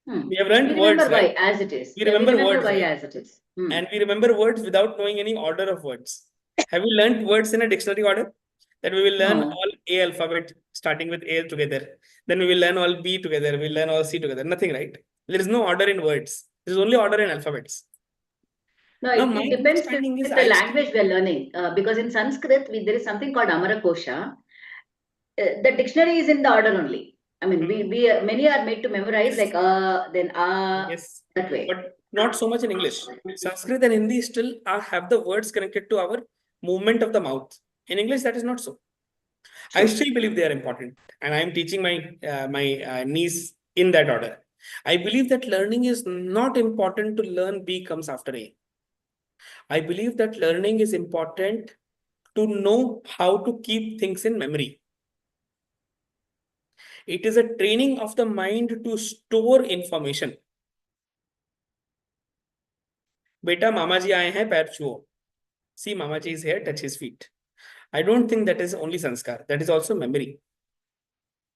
We have learned We words, remember right? Y as it is. We remember words, Y right? as it is. And we remember words without knowing any order of words. Have you learned words in a dictionary order? That we will learn No. all A alphabet starting with A together. Then we will learn all B together. We'll learn all C together. Nothing, right? There is no order in words. There is only order in alphabets. No, Now, it my depends understanding with is the language we are learning. Because in Sanskrit, there is something called Amara Kosha. The dictionary is in the order only. I mean, many are made to memorize like then Yes, that way. but not so much in English. Sanskrit and Hindi still have the words connected to our movement of the mouth. In English, that is not so. I still believe they are important, and I am teaching my niece in that order. I believe that learning is not important to learn B comes after A. I believe that learning is important to know how to keep things in memory. It is a training of the mind to store information. Beta, Mama ji aaye hain, pair chuo. See, Mama ji is here, touch his feet. I don't think that is only sanskar. That is also memory.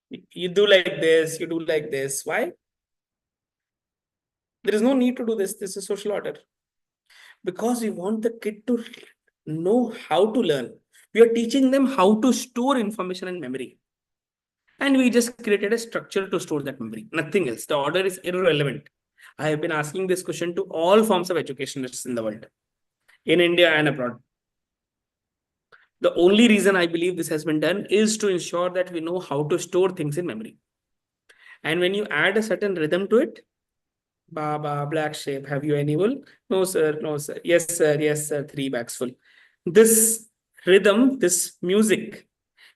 You do like this, you do like this. Why? There is no need to do this. This is social order. Because we want the kid to know how to learn. We are teaching them how to store information in memory. And we just created a structure to store that memory, nothing else. The order is irrelevant. I have been asking this question to all forms of educationists in the world, in India and abroad. The only reason I believe this has been done is to ensure that we know how to store things in memory. And when you add a certain rhythm to it, Baba, black shape, have you any wool? No, sir, no, sir. Yes, sir, 3 bags full. This rhythm, this music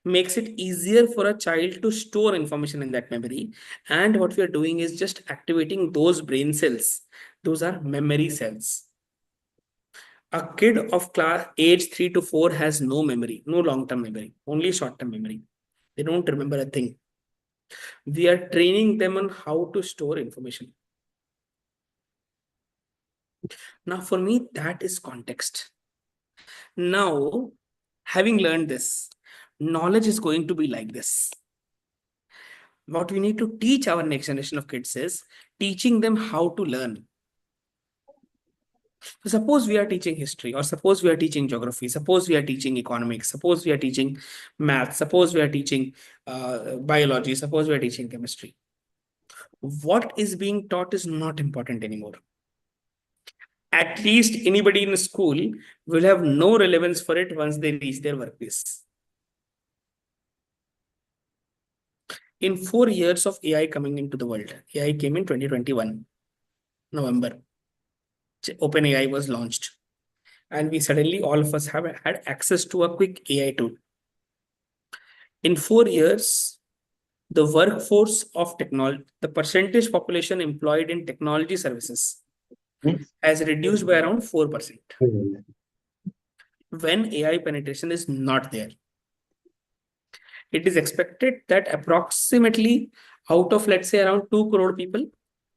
makes it easier for a child to store information in that memory. And what we are doing is just activating those brain cells. Those are memory cells. A kid of class age 3 to 4 has no memory, no long-term memory, only short-term memory. They don't remember a thing. We are training them on how to store information. Now, for me, that is context. Now, having learned this, knowledge is going to be like this. What we need to teach our next generation of kids is teaching them how to learn. So suppose we are teaching history, or suppose we are teaching geography, suppose we are teaching economics, suppose we are teaching math, suppose we are teaching biology, suppose we are teaching chemistry. What is being taught is not important anymore. At least anybody in school will have no relevance for it once they reach their workplace. In 4 years of AI coming into the world, AI came in 2021, November. OpenAI was launched. And we suddenly, all of us have had access to a quick AI tool. In 4 years, the workforce of technology, the percentage population employed in technology services has reduced by around 4%. When AI penetration is not there, it is expected that approximately out of, let's say, around 2 crore people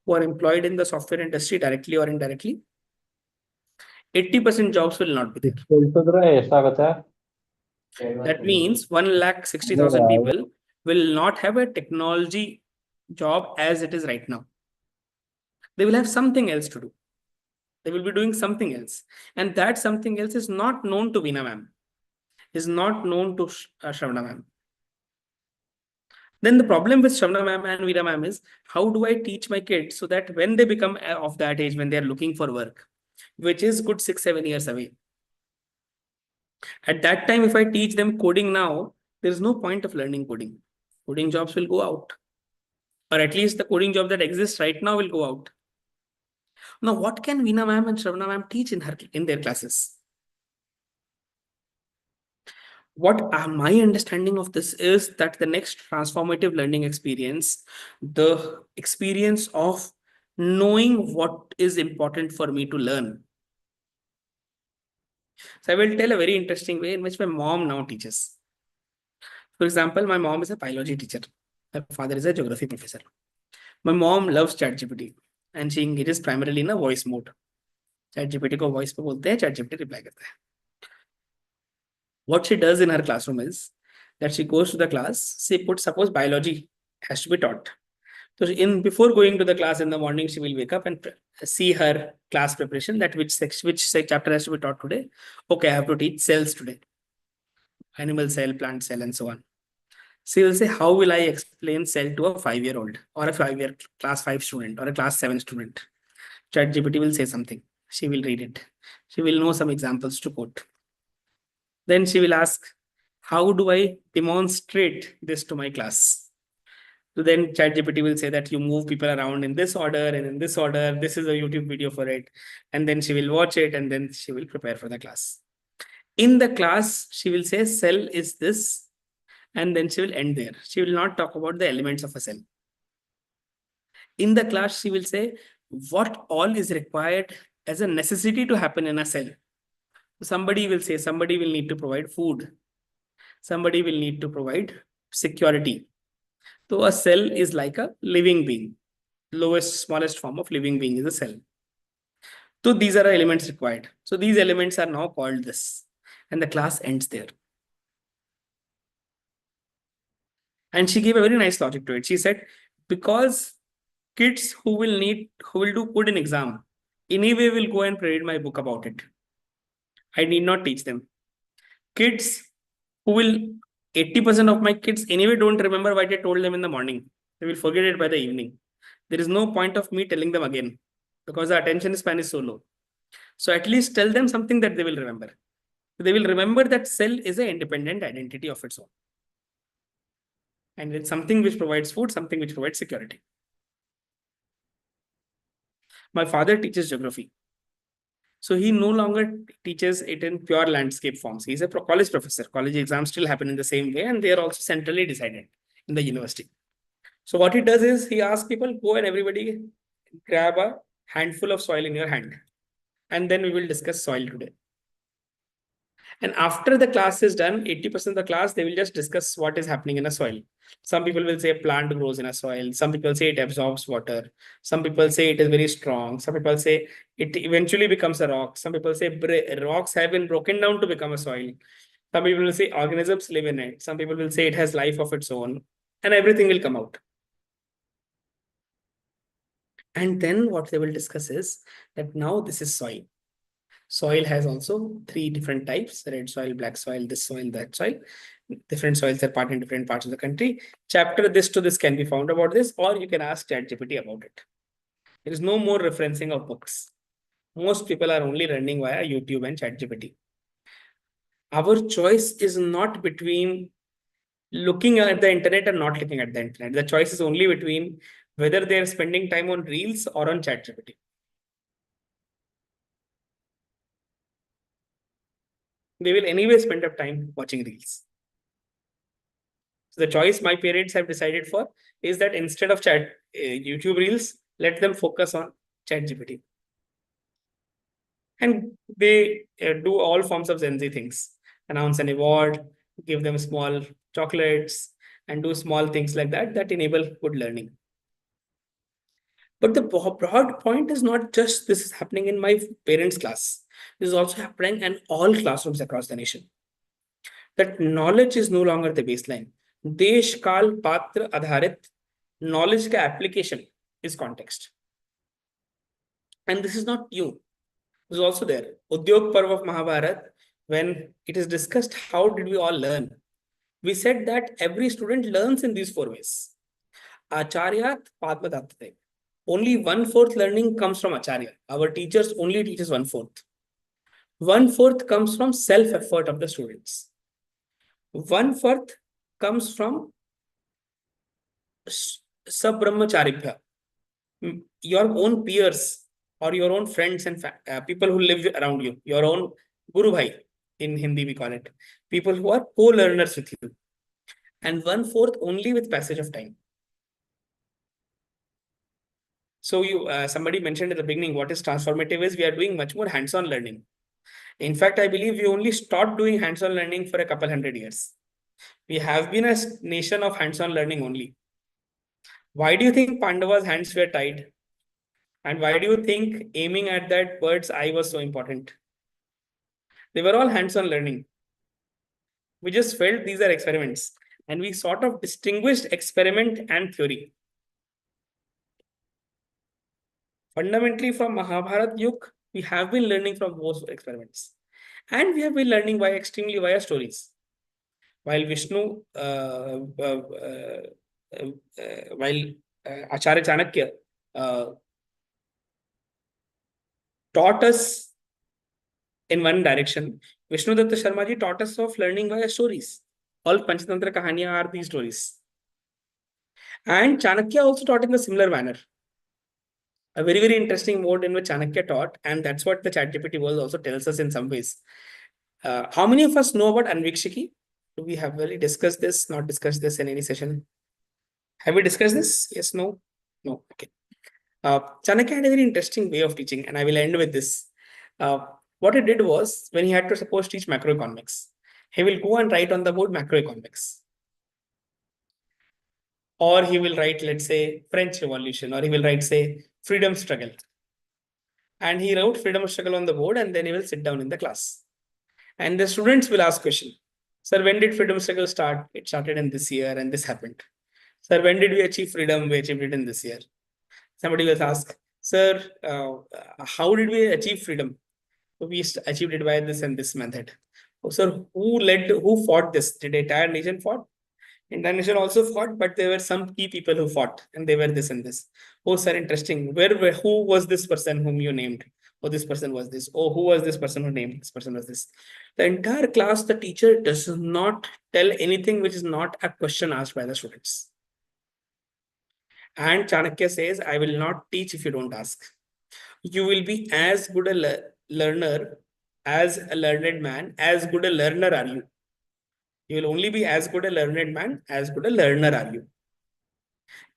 who are employed in the software industry directly or indirectly, 80% jobs will not be there. That means 1,60,000 people will not have a technology job as it is right now. They will have something else to do. They will be doing something else. And that something else is not known to Veena ma'am, is not known to Shravana ma'am. Then the problem with Shravana ma'am and Veena ma'am is, how do I teach my kids so that when they become of that age, when they are looking for work, which is good 6-7 years away, at that time, if I teach them coding now, there is no point of learning coding. Coding jobs will go out. Or at least the coding job that exists right now will go out. Now, what can Veena ma'am and Shravana ma'am teach in their classes? What my understanding of this is that the next transformative learning experience, the experience of knowing what is important for me to learn. So I will tell a very interesting way in which my mom now teaches. For example, my mom is a biology teacher. My father is a geography professor. My mom loves ChatGPT and she engages primarily in a voice mode. ChatGPT को voice पे बोलते हैं, ChatGPT reply करता है. What she does in her classroom is that she goes to the class, she puts, suppose biology has to be taught. So before going to the class in the morning, she will wake up and see her class preparation, that which chapter has to be taught today. Okay, I have to teach cells today. Animal cell, plant cell, and so on. She will say, how will I explain cell to a 5-year-old or a 5-year class 5 student or a class 7 student? ChatGPT will say something. She will read it. She will know some examples to quote. Then she will ask, how do I demonstrate this to my class? So then ChatGPT will say that you move people around in this order and in this order. This is a YouTube video for it. And then she will watch it and then she will prepare for the class. In the class, she will say cell is this. And then she will end there. She will not talk about the elements of a cell. In the class, she will say what all is required as a necessity to happen in a cell. Somebody will say somebody will need to provide food. Somebody will need to provide security. So a cell is like a living being. Lowest, smallest form of living being is a cell. So these are the elements required. So these elements are now called this. And the class ends there. And she gave a very nice logic to it. She said, because kids who will do good in exam, anyway will go and read my book about it. I need not teach them. Kids who will 80% of my kids anyway don't remember what I told them in the morning. They will forget it by the evening. There is no point of me telling them again because the attention span is so low. So at least tell them something that they will remember. They will remember that cell is an independent identity of its own. And it's something which provides food, something which provides security. My father teaches geography. So he no longer teaches it in pure landscape forms. He's a college professor. College exams still happen in the same way, and they are also centrally decided in the university. So what he does is he asks people, go and everybody grab a handful of soil in your hand. And then we will discuss soil today. And after the class is done, 80% of the class, they will just discuss what is happening in a soil. Some people will say a plant grows in a soil. Some people say it absorbs water. Some people say it is very strong. Some people say it eventually becomes a rock. Some people say rocks have been broken down to become a soil. Some people will say organisms live in it. Some people will say it has life of its own. And everything will come out. And then what they will discuss is that now this is soil. Soil has also 3 different types: red soil, black soil, this soil, that soil. Different soils are part in different parts of the country. Chapter this to this can be found about this, or you can ask ChatGPT about it. There is no more referencing of books. Most people are only learning via YouTube and ChatGPT. Our choice is not between looking at the internet and not looking at the internet. The choice is only between whether they are spending time on Reels or on ChatGPT. They will anyway spend up time watching Reels. So the choice my parents have decided for is that instead of YouTube Reels, let them focus on ChatGPT. And they do all forms of Gen Z things. Announce an award, give them small chocolates, and do small things like that that enable good learning. But the broad point is not just this is happening in my parents' class. This is also happening in all classrooms across the nation. That knowledge is no longer the baseline. Desh, Kal, Patra, Adharit, knowledge ka application is context. And this is not new. This is also there. Udyog Parv of Mahabharat, when it is discussed how did we all learn, we said that every student learns in these 4 ways. Acharyat Padmadatte. Only 1/4 learning comes from Acharya. Our teachers only teaches 1/4. 1/4 comes from self-effort of the students. 1/4 comes from Sabrahmacharibhya. Your own peers or your own friends and people who live around you, your own Guru Bhai, in Hindi we call it. People who are co-learners with you. And 1/4 only with passage of time. So somebody mentioned at the beginning what is transformative is we are doing much more hands-on learning. In fact, I believe we only stopped doing hands-on learning for a couple 100 years. We have been a nation of hands-on learning only. Why do you think Pandava's hands were tied? And why do you think aiming at that bird's eye was so important? They were all hands-on learning. We just felt these are experiments. And we sort of distinguished experiment and theory. Fundamentally, from Mahabharat Yug, we have been learning from those experiments. And we have been learning extremely via stories. While Vishnu, Acharya Chanakya taught us in one direction, Vishnudatta Sharma ji taught us of learning via stories. All Panchatantra Kahaniya are these stories. And Chanakya also taught in a similar manner. A very, very interesting mode in which Chanakya taught, and that's what the ChatGPT world also tells us in some ways. How many of us know about Anvikshiki? Do we have really discussed this, not discussed this in any session? Have we discussed this? Yes, no? No, okay. Chanakya had a very interesting way of teaching, and I will end with this. What he did was, when he had to suppose teach macroeconomics, he will go and write on the board macroeconomics. Or he will write, let's say, French Revolution, or he will write, say, freedom struggle. And he wrote freedom struggle on the board, and then he will sit down in the class. And the students will ask question. Sir, when did freedom struggle start? It started in this year and this happened. Sir, when did we achieve freedom? We achieved it in this year. Somebody will ask, sir, how did we achieve freedom? We achieved it by this and this method. Oh, sir, who fought this? Did the entire nation fought? Entire nation also fought, but there were some key people who fought, and they were this and this. Oh, sir, interesting. Who was this person whom you named? Oh, this person was this. Oh, who was this person who named? This person was this. The entire class, the teacher does not tell anything which is not a question asked by the students. And Chanakya says, I will not teach if you don't ask. You will be as good a learner, as a learned man, as good a learner are you. You will only be as good a learned man, as good a learner are you.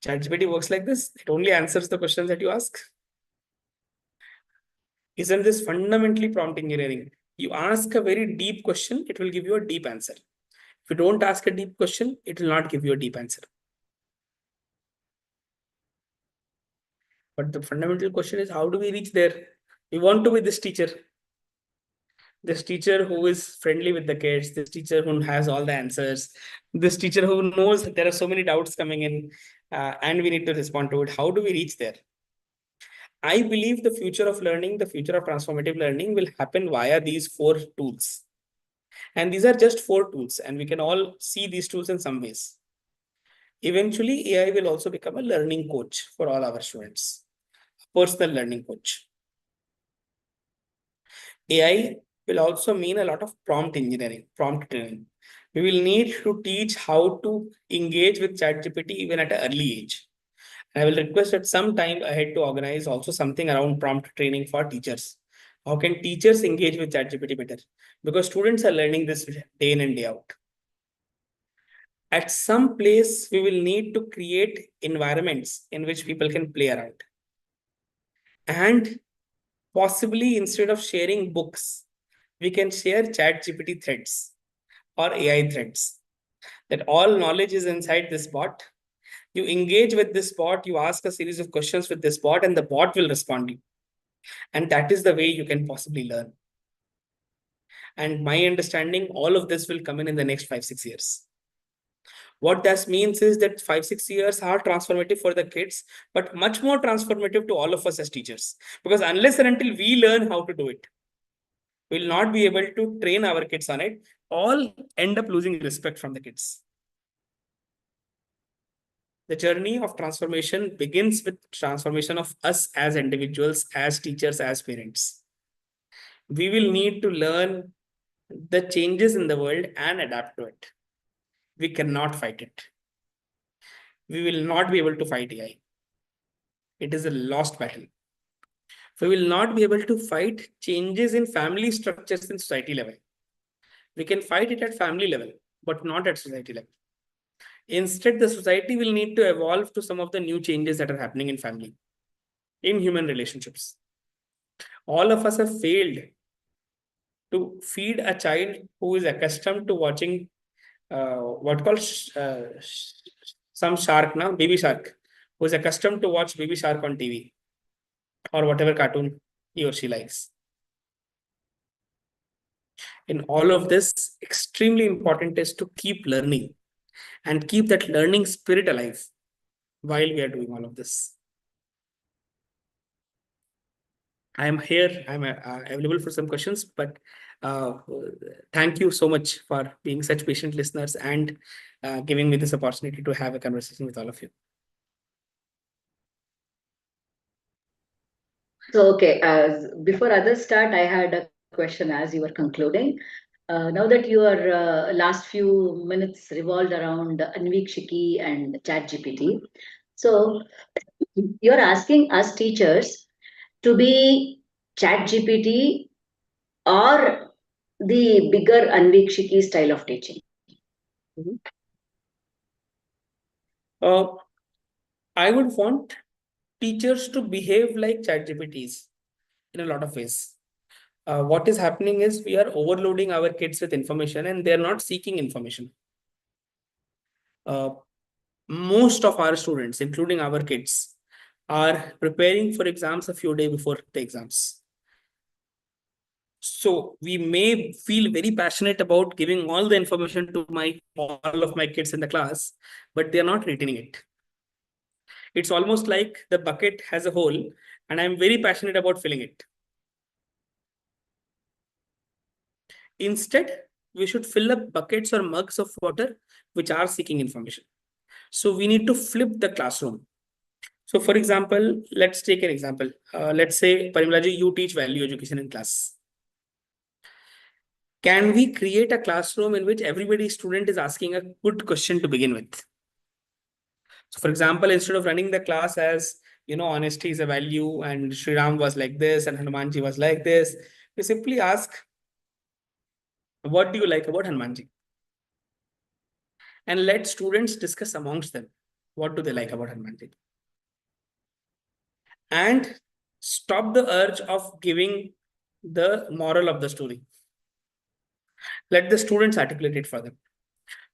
ChatGPT works like this. It only answers the questions that you ask. Isn't this fundamentally prompt engineering? You ask a very deep question, it will give you a deep answer. If you don't ask a deep question, it will not give you a deep answer. But the fundamental question is, how do we reach there? We want to be this teacher who is friendly with the kids, this teacher who has all the answers, this teacher who knows that there are so many doubts coming in and we need to respond to it. How do we reach there? I believe the future of learning, the future of transformative learning will happen via these 4 tools. And these are just 4 tools, and we can all see these tools in some ways. Eventually, AI will also become a learning coach for all our students, a personal learning coach. AI will also mean a lot of prompt engineering, prompt training. We will need to teach how to engage with ChatGPT even at an early age. I will request at some time ahead to organize also something around prompt training for teachers. How can teachers engage with ChatGPT better? Because students are learning this day in and day out. At some place, we will need to create environments in which people can play around. And possibly instead of sharing books, we can share ChatGPT threads or AI threads. That all knowledge is inside this bot. You engage with this bot, you ask a series of questions with this bot, and the bot will respond to you. And that is the way you can possibly learn. And my understanding, all of this will come in the next 5-6 years. What that means is that 5-6 years are transformative for the kids, but much more transformative to all of us as teachers. Because unless and until we learn how to do it, we will not be able to train our kids on it. All end up losing respect from the kids. The journey of transformation begins with transformation of us as individuals, as teachers, as parents. We will need to learn the changes in the world and adapt to it. We cannot fight it. We will not be able to fight AI. It is a lost battle. We will not be able to fight changes in family structures in society level. We can fight it at family level, but not at society level. Instead, the society will need to evolve to some of the new changes that are happening in family, in human relationships. All of us have failed to feed a child who is accustomed to watching some shark now, baby shark, who is accustomed to watch baby shark on TV or whatever cartoon he or she likes. In all of this, extremely important is to keep learning and keep that learning spirit alive while we are doing all of this. I am here, I'm available for some questions, but thank you so much for being such patient listeners and giving me this opportunity to have a conversation with all of you. So, okay, before others start, I had a question as you were concluding. Now that your last few minutes revolved around Anvikshiki and ChatGPT, so you're asking us teachers to be ChatGPT or the bigger Anvikshiki style of teaching? I would want teachers to behave like ChatGPTs in a lot of ways. What is happening is we are overloading our kids with information and they're not seeking information. Most of our students, including our kids, are preparing for exams a few days before the exams. So we may feel very passionate about giving all the information to all of my kids in the class, but they're not retaining it. It's almost like the bucket has a hole and I'm very passionate about filling it. Instead, we should fill up buckets or mugs of water which are seeking information. So we need to flip the classroom. So for example, let's take an example. Let's say, Parimalaji, you teach value education in class. Can we create a classroom in which every student is asking a good question to begin with? So for example, instead of running the class as, honesty is a value and Sri Ram was like this and Hanumanji was like this, we simply ask, what do you like about Hanumanji? And let students discuss amongst them. What do they like about Hanumanji? And stop the urge of giving the moral of the story. Let the students articulate it for them.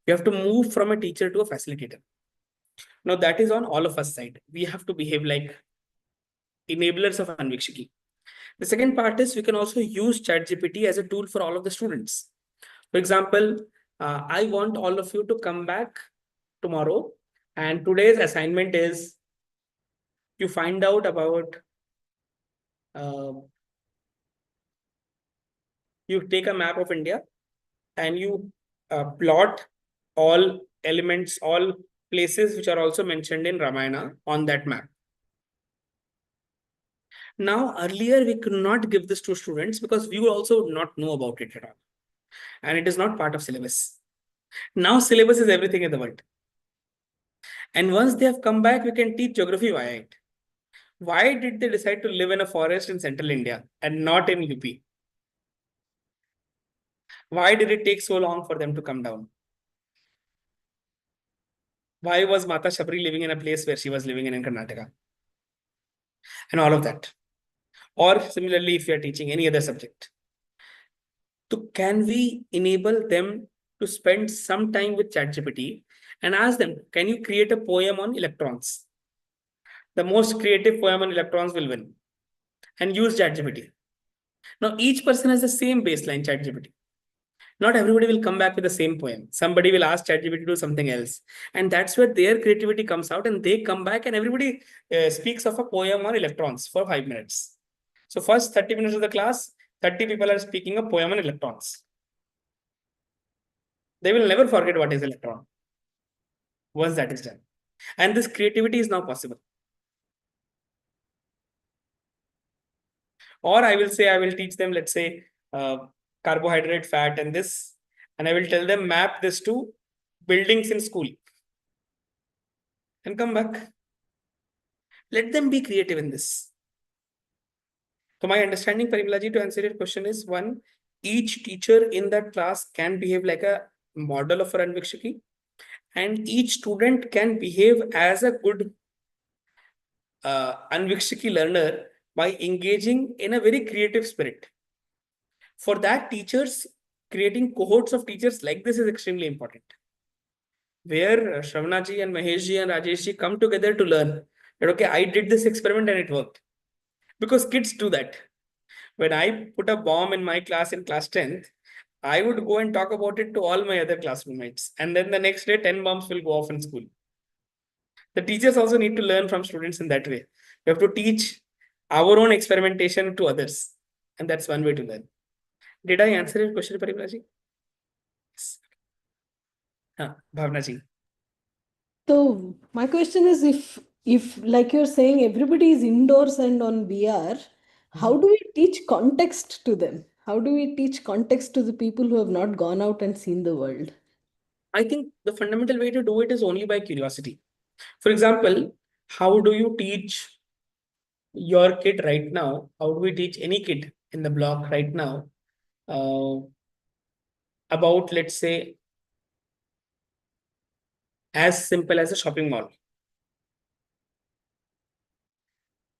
We have to move from a teacher to a facilitator. Now that is on all of us side. We have to behave like enablers of Anvikshiki. The second part is we can also use ChatGPT as a tool for all of the students. For example, I want all of you to come back tomorrow, and today's assignment is you find out about, you take a map of India and you plot all elements, all places which are also mentioned in Ramayana on that map. Now, earlier we could not give this to students because we would also not know about it at all. And it is not part of syllabus. Now syllabus is everything in the world. And once they have come back, we can teach geography via it. Why did they decide to live in a forest in central India and not in UP? Why did it take so long for them to come down? Why was Mata Shabri living in a place where she was living in Karnataka? And all of that. Or similarly, if you are teaching any other subject. So can we enable them to spend some time with ChatGPT and ask them, can you create a poem on electrons? The most creative poem on electrons will win. And use ChatGPT. Now, each person has the same baseline ChatGPT. Not everybody will come back with the same poem. Somebody will ask ChatGPT to do something else. And that's where their creativity comes out and they come back and everybody speaks of a poem on electrons for 5 minutes. So first 30 minutes of the class, 30 people are speaking a poem on electrons. They will never forget what is electron once that is done. And this creativity is now possible. Or I will say, I will teach them, let's say, carbohydrate, fat, and this. And I will tell them, map this to buildings in school. And come back. Let them be creative in this. So my understanding, Parimalaji, to answer your question is, one, each teacher in that class can behave like a model of Anvikshiki. And each student can behave as a good Anvikshiki learner by engaging in a very creative spirit. For that, teachers, creating cohorts of teachers like this is extremely important. Where Shravanaji and Maheshji and Rajeshji come together to learn that, okay, I did this experiment and it worked. Because kids do that. When I put a bomb in my class in class 10th, I would go and talk about it to all my other classmates. And then the next day, 10 bombs will go off in school. The teachers also need to learn from students in that way. We have to teach our own experimentation to others. And that's one way to learn. Did I answer your question, Parimalaji? Yes. Bhavnaji. So my question is, if like you're saying, everybody is indoors and on VR, how do we teach context to them? How do we teach context to the people who have not gone out and seen the world? I think the fundamental way to do it is only by curiosity. For example, how do you teach your kid right now? How do we teach any kid in the block right now about, let's say, as simple as a shopping mall?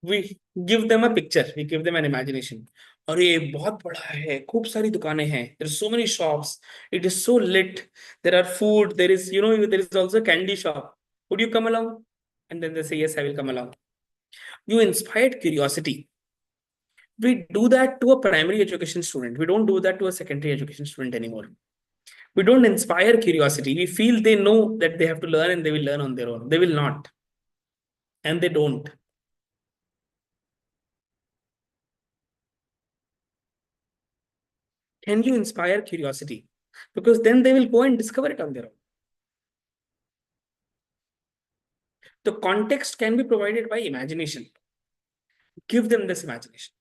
We give them a picture, we give them an imagination. अरे बहुत बड़ा है, खूब सारी दुकानें हैं, there are so many shops, it is so lit, there are food, there is, there is also a candy shop. Would you come along? And then they say, yes, I will come along. You inspired curiosity. We do that to a primary education student. We don't do that to a secondary education student anymore. We don't inspire curiosity. We feel they know that they have to learn and they will learn on their own. They will not. And they don't. Can you inspire curiosity? because then they will go and discover it on their own. The context can be provided by imagination. Give them this imagination.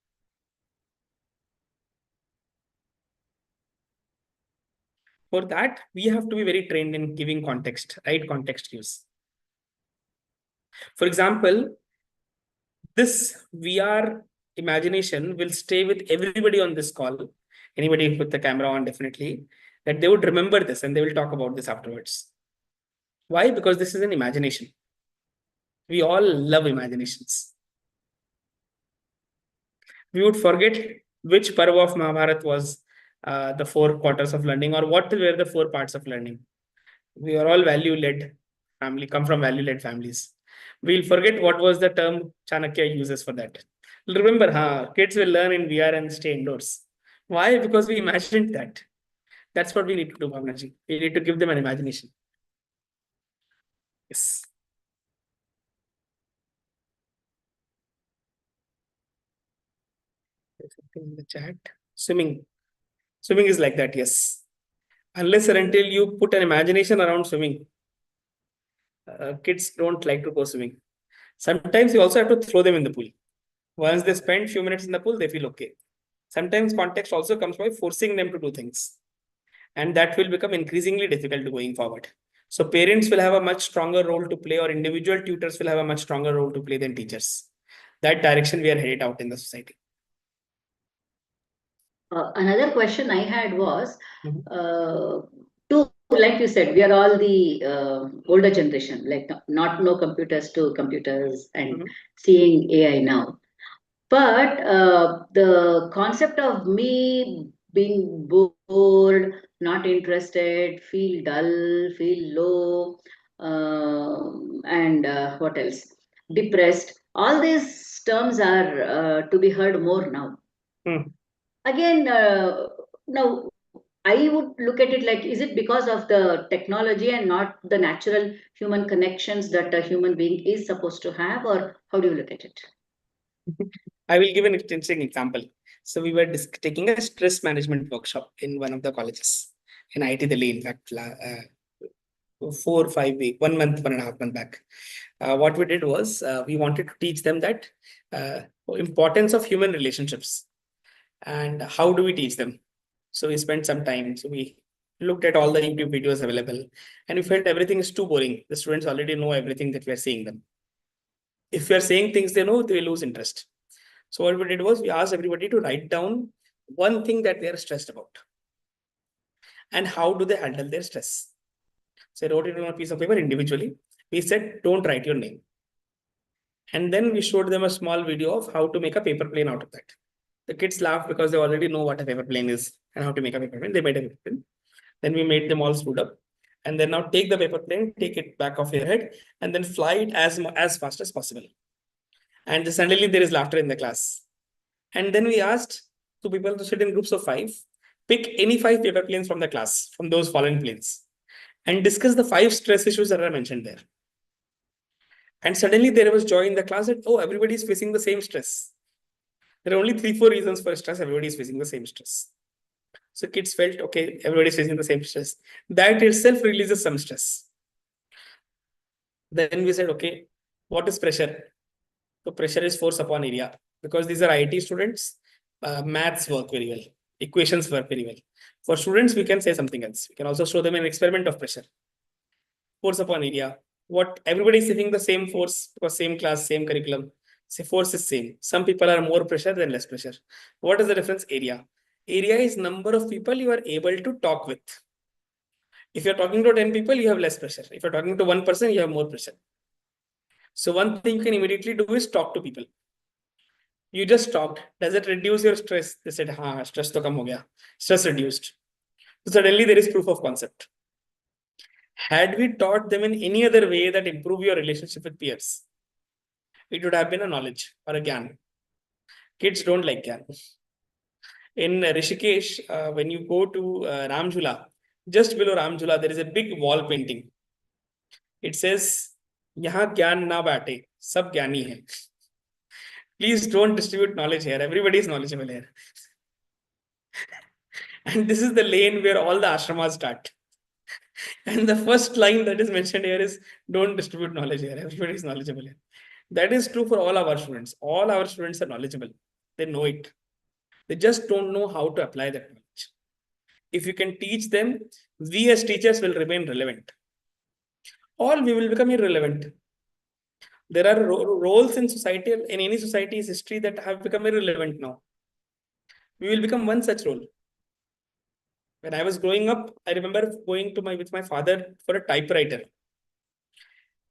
For that, we have to be very trained in giving context, right context cues. For example, this VR imagination will stay with everybody on this call. Anybody with the camera on, definitely, that they would remember this and they will talk about this afterwards. Why? Because this is an imagination. We all love imaginations. We would forget which parva of Mahabharata was the 4 quarters of learning, or what were the 4 parts of learning. We are all value-led family, come from value-led families. We'll forget what was the term Chanakya uses for that. Remember, kids will learn in VR and stay indoors. Why? Because we imagined that. That's what we need to do, Bhavnaji. We need to give them an imagination. Yes. There's something in the chat. Swimming. Swimming is like that, yes. Unless or until you put an imagination around swimming, kids don't like to go swimming. Sometimes you also have to throw them in the pool. Once they spend a few minutes in the pool, they feel okay. Sometimes context also comes by forcing them to do things. And that will become increasingly difficult going forward. So parents will have a much stronger role to play, or individual tutors will have a much stronger role to play than teachers. That direction we are headed out in the society. Another question I had was, like you said, we are all the older generation, like no computers to computers and seeing AI now. But the concept of me being bored, not interested, feel dull, feel low, and what else? Depressed. All these terms are to be heard more now. Again, now I would look at it like, is it because of the technology and not the natural human connections that a human being is supposed to have, or how do you look at it? I will give an interesting example. So we were taking a stress management workshop in one of the colleges in IIT Delhi, in fact, 4 or 5 weeks, 1 month, 1.5 months back. What we did was we wanted to teach them that importance of human relationships and how do we teach them. So we spent some time. So we looked at all the YouTube videos available and we felt everything is too boring. The students already know everything that we are saying them. If we are saying things they know, they will lose interest. So what we did was we asked everybody to write down one thing that they are stressed about and how do they handle their stress. So I wrote it on a piece of paper individually. We said, don't write your name. And then we showed them a small video of how to make a paper plane out of that. The kids laughed because they already know what a paper plane is and how to make a paper plane. They made a paper plane. Then we made them all stood up. And then now take the paper plane, take it back off your head, and then fly it as fast as possible. And suddenly there is laughter in the class. And then we asked 2 people to sit in groups of 5, pick any 5 paper planes from the class, from those fallen planes, and discuss the 5 stress issues that are mentioned there. And suddenly there was joy in the class that, oh, everybody is facing the same stress. There are only 3-4 reasons for stress. Everybody is facing the same stress. So kids felt, okay, everybody is facing the same stress. That itself releases some stress. Then we said, okay, what is pressure? So pressure is force upon area. Because these are IT students, maths work very well. Equations work very well. For students, we can say something else. We can also show them an experiment of pressure. Force upon area. What everybody is taking the same force, because same class, same curriculum. Say force is same. Some people are more pressure than less pressure. What is the difference? Area. Area is number of people you are able to talk with. If you're talking to 10 people, you have less pressure. If you're talking to 1 person, you have more pressure. So one thing you can immediately do is talk to people. You just talked. Does it reduce your stress? They said, stress to kam ho gaya. Stress reduced. So suddenly there is proof of concept. Had we taught them in any other way that improve your relationship with peers, it would have been a knowledge or a gyan. Kids don't like gyan. In Rishikesh, when you go to Ramjula, just below Ramjula, there is a big wall painting. It says, "Yahan gyan na baate, sab gyani hai." Please don't distribute knowledge here. Everybody is knowledgeable here. And this is the lane where all the ashramas start. And the first line that is mentioned here is don't distribute knowledge here. Everybody is knowledgeable here. That is true for all our students. All our students are knowledgeable. They know it. They just don't know how to apply that knowledge. If you can teach them, we as teachers will remain relevant. Or we will become irrelevant. There are roles in society, in any society's history, that have become irrelevant now. We will become one such role. When I was growing up, I remember going to with my father for a typewriter.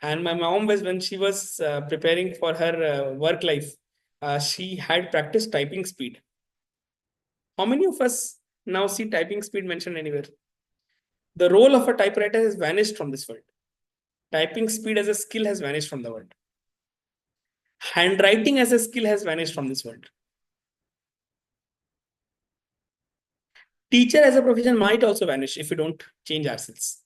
And my mom was, when she was preparing for her work life, she had practiced typing speed. How many of us now see typing speed mentioned anywhere? The role of a typewriter has vanished from this world. Typing speed as a skill has vanished from the world. Handwriting as a skill has vanished from this world. Teacher as a profession might also vanish if we don't change ourselves.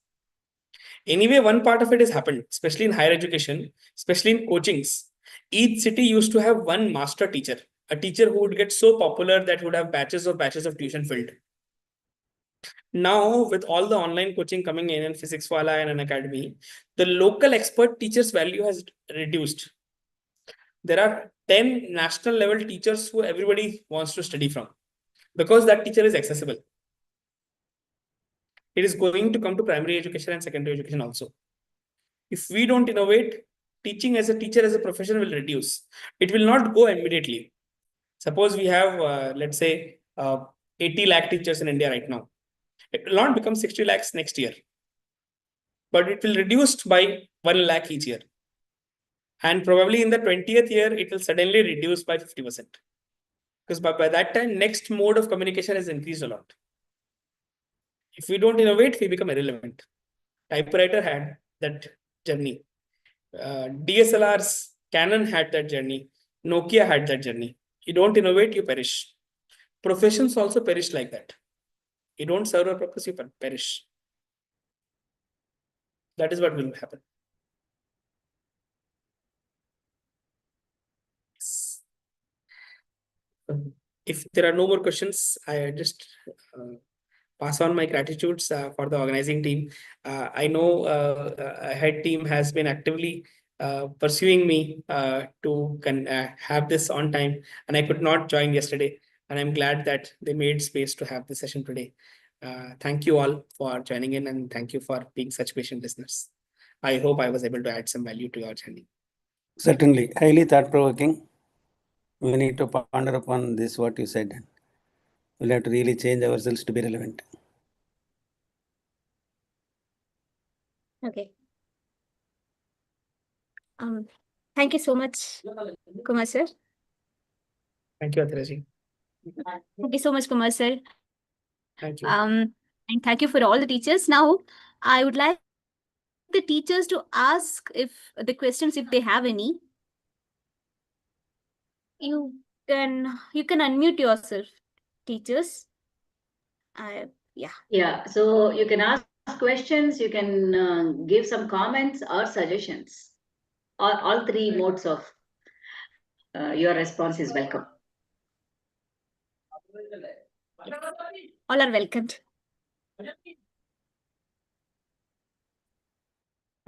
Anyway, one part of it has happened, especially in higher education, especially in coachings. Each city used to have one master teacher, a teacher who would get so popular that would have batches of tuition filled. Now, with all the online coaching coming in Physics Wala and an academy, the local expert teacher's value has reduced. There are 10 national level teachers who everybody wants to study from because that teacher is accessible. It is going to come to primary education and secondary education also. If we don't innovate, teaching as a teacher as a profession will reduce. It will not go immediately. Suppose we have, let's say, 80 lakh teachers in India right now. It will not become 60 lakhs next year, but it will reduce by 1 lakh each year. And probably in the 20th year, it will suddenly reduce by 50%. Because by that time, next mode of communication has increased a lot. If we don't innovate, we become irrelevant. Typewriter had that journey. DSLRs, Canon had that journey. Nokia had that journey. You don't innovate, you perish. Professions also perish like that. You don't serve a purpose, you perish. That is what will happen. If there are no more questions, I just pass on my gratitudes for the organizing team. I know a head team has been actively pursuing me to have this on time, and I could not join yesterday. And I'm glad that they made space to have this session today. Thank you all for joining in, and thank you for being such patient listeners. I hope I was able to add some value to your journey. Certainly, highly thought-provoking. We need to ponder upon this, what you said. We'll have to really change ourselves to be relevant. Okay. Thank you so much, Kumar sir. Thank you, Athiraji. Thank you so much, Kumar sir. Thank you. And thank you for all the teachers. Now, I would like the teachers to ask if the questions, if they have any. You can unmute yourself, teachers. Yeah, so you can ask questions, you can give some comments or suggestions. All three modes of your response is welcome. All are welcomed.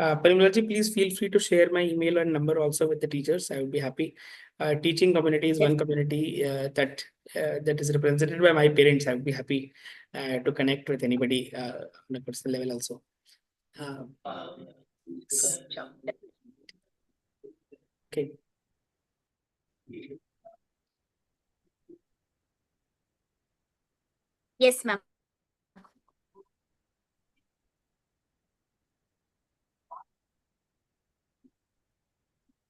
Parimalaji, please feel free to share my email and number also with the teachers. I would be happy. Teaching community is one community that is represented by my parents. I would be happy to connect with anybody on a personal level also. Okay. Yes, ma'am.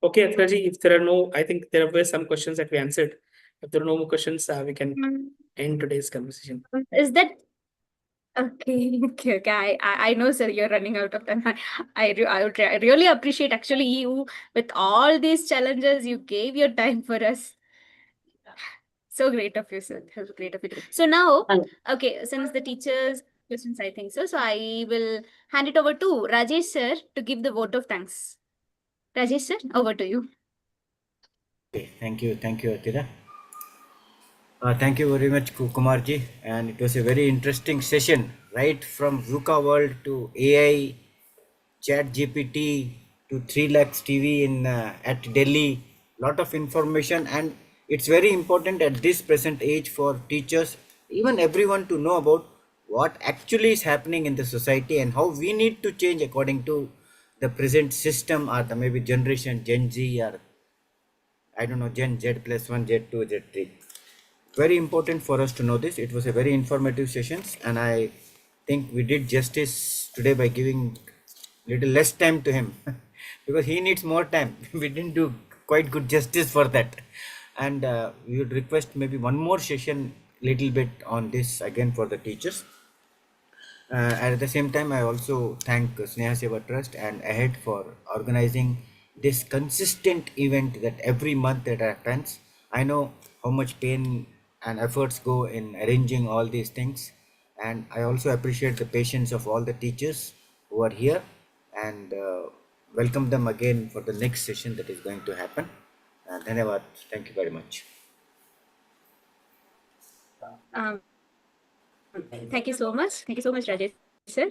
Okay, Athiraji, if there are no, I think there were some questions that we answered. If there are no more questions, we can end today's conversation. Is that okay? Okay. I know, sir, you're running out of time. I really appreciate actually you with all these challenges. You gave your time for us. So great of you, sir. So great of you. So now, okay, since the teachers questions, I think so. So I will hand it over to Rajesh sir to give the vote of thanks. Rajesh sir, over to you. Okay, thank you, Athira. Thank you very much, Kumarji. And it was a very interesting session, right from VUCA world to AI, Chat GPT to 3 lakhs TV in at Delhi. Lot of information, and it's very important at this present age for teachers, even everyone, to know about what actually is happening in the society and how we need to change according to the present system or the maybe generation Gen Z, or I don't know, Gen Z plus 1, Z2, Z3. Very important for us to know this. It was a very informative sessions, and I think we did justice today by giving little less time to him because he needs more time. We didn't do quite good justice for that, and we would request maybe one more session little bit on this again for the teachers. At the same time, I also thank Sneha Seva Trust and AHEAD for organizing this consistent event that every month that happens. I know how much pain and efforts go in arranging all these things, and I also appreciate the patience of all the teachers who are here, and welcome them again for the next session that is going to happen. Dhanyavad. Thank you very much. Thank you so much. Thank you so much, Rajesh sir.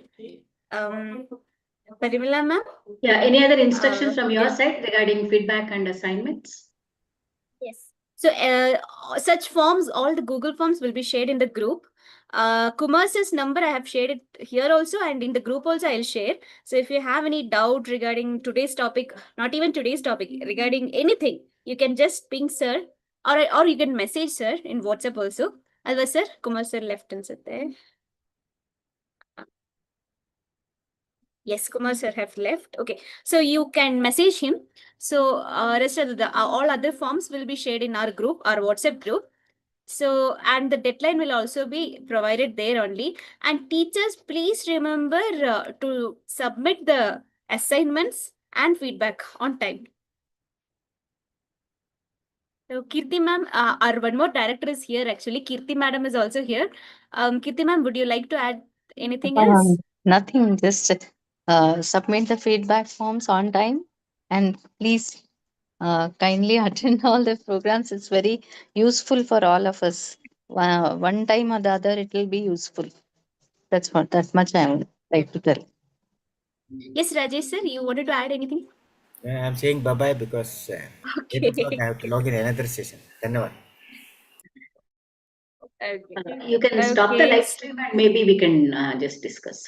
Parimala ma'am? Yeah, any other instructions from your yes. side regarding feedback and assignments? Yes. So such forms, all the Google forms will be shared in the group. Kumar's number I have shared it here also, and in the group also I'll share. So if you have any doubt regarding today's topic, not even today's topic, regarding anything, you can just ping sir, or you can message sir in WhatsApp also. Otherwise, sir, Kumar sir left and sit there. Yes, Kumar sir have left. Okay, so you can message him. So rest of the all other forms will be shared in our group, our WhatsApp group. So, and the deadline will also be provided there only. And teachers, please remember to submit the assignments and feedback on time. So Kirti ma'am, our one more director is here actually. Kirti madam is also here. Kirti ma'am, would you like to add anything else? Nothing, just submit the feedback forms on time, and please kindly attend all the programs. It's very useful for all of us. One time or the other, it will be useful. That much I would like to tell. Yes, Rajesh sir, you wanted to add anything? I'm saying bye bye because 8 o'clock I have to log in another session. Dhanyavad. Okay. You can stop the Okay. live stream and maybe we can just discuss.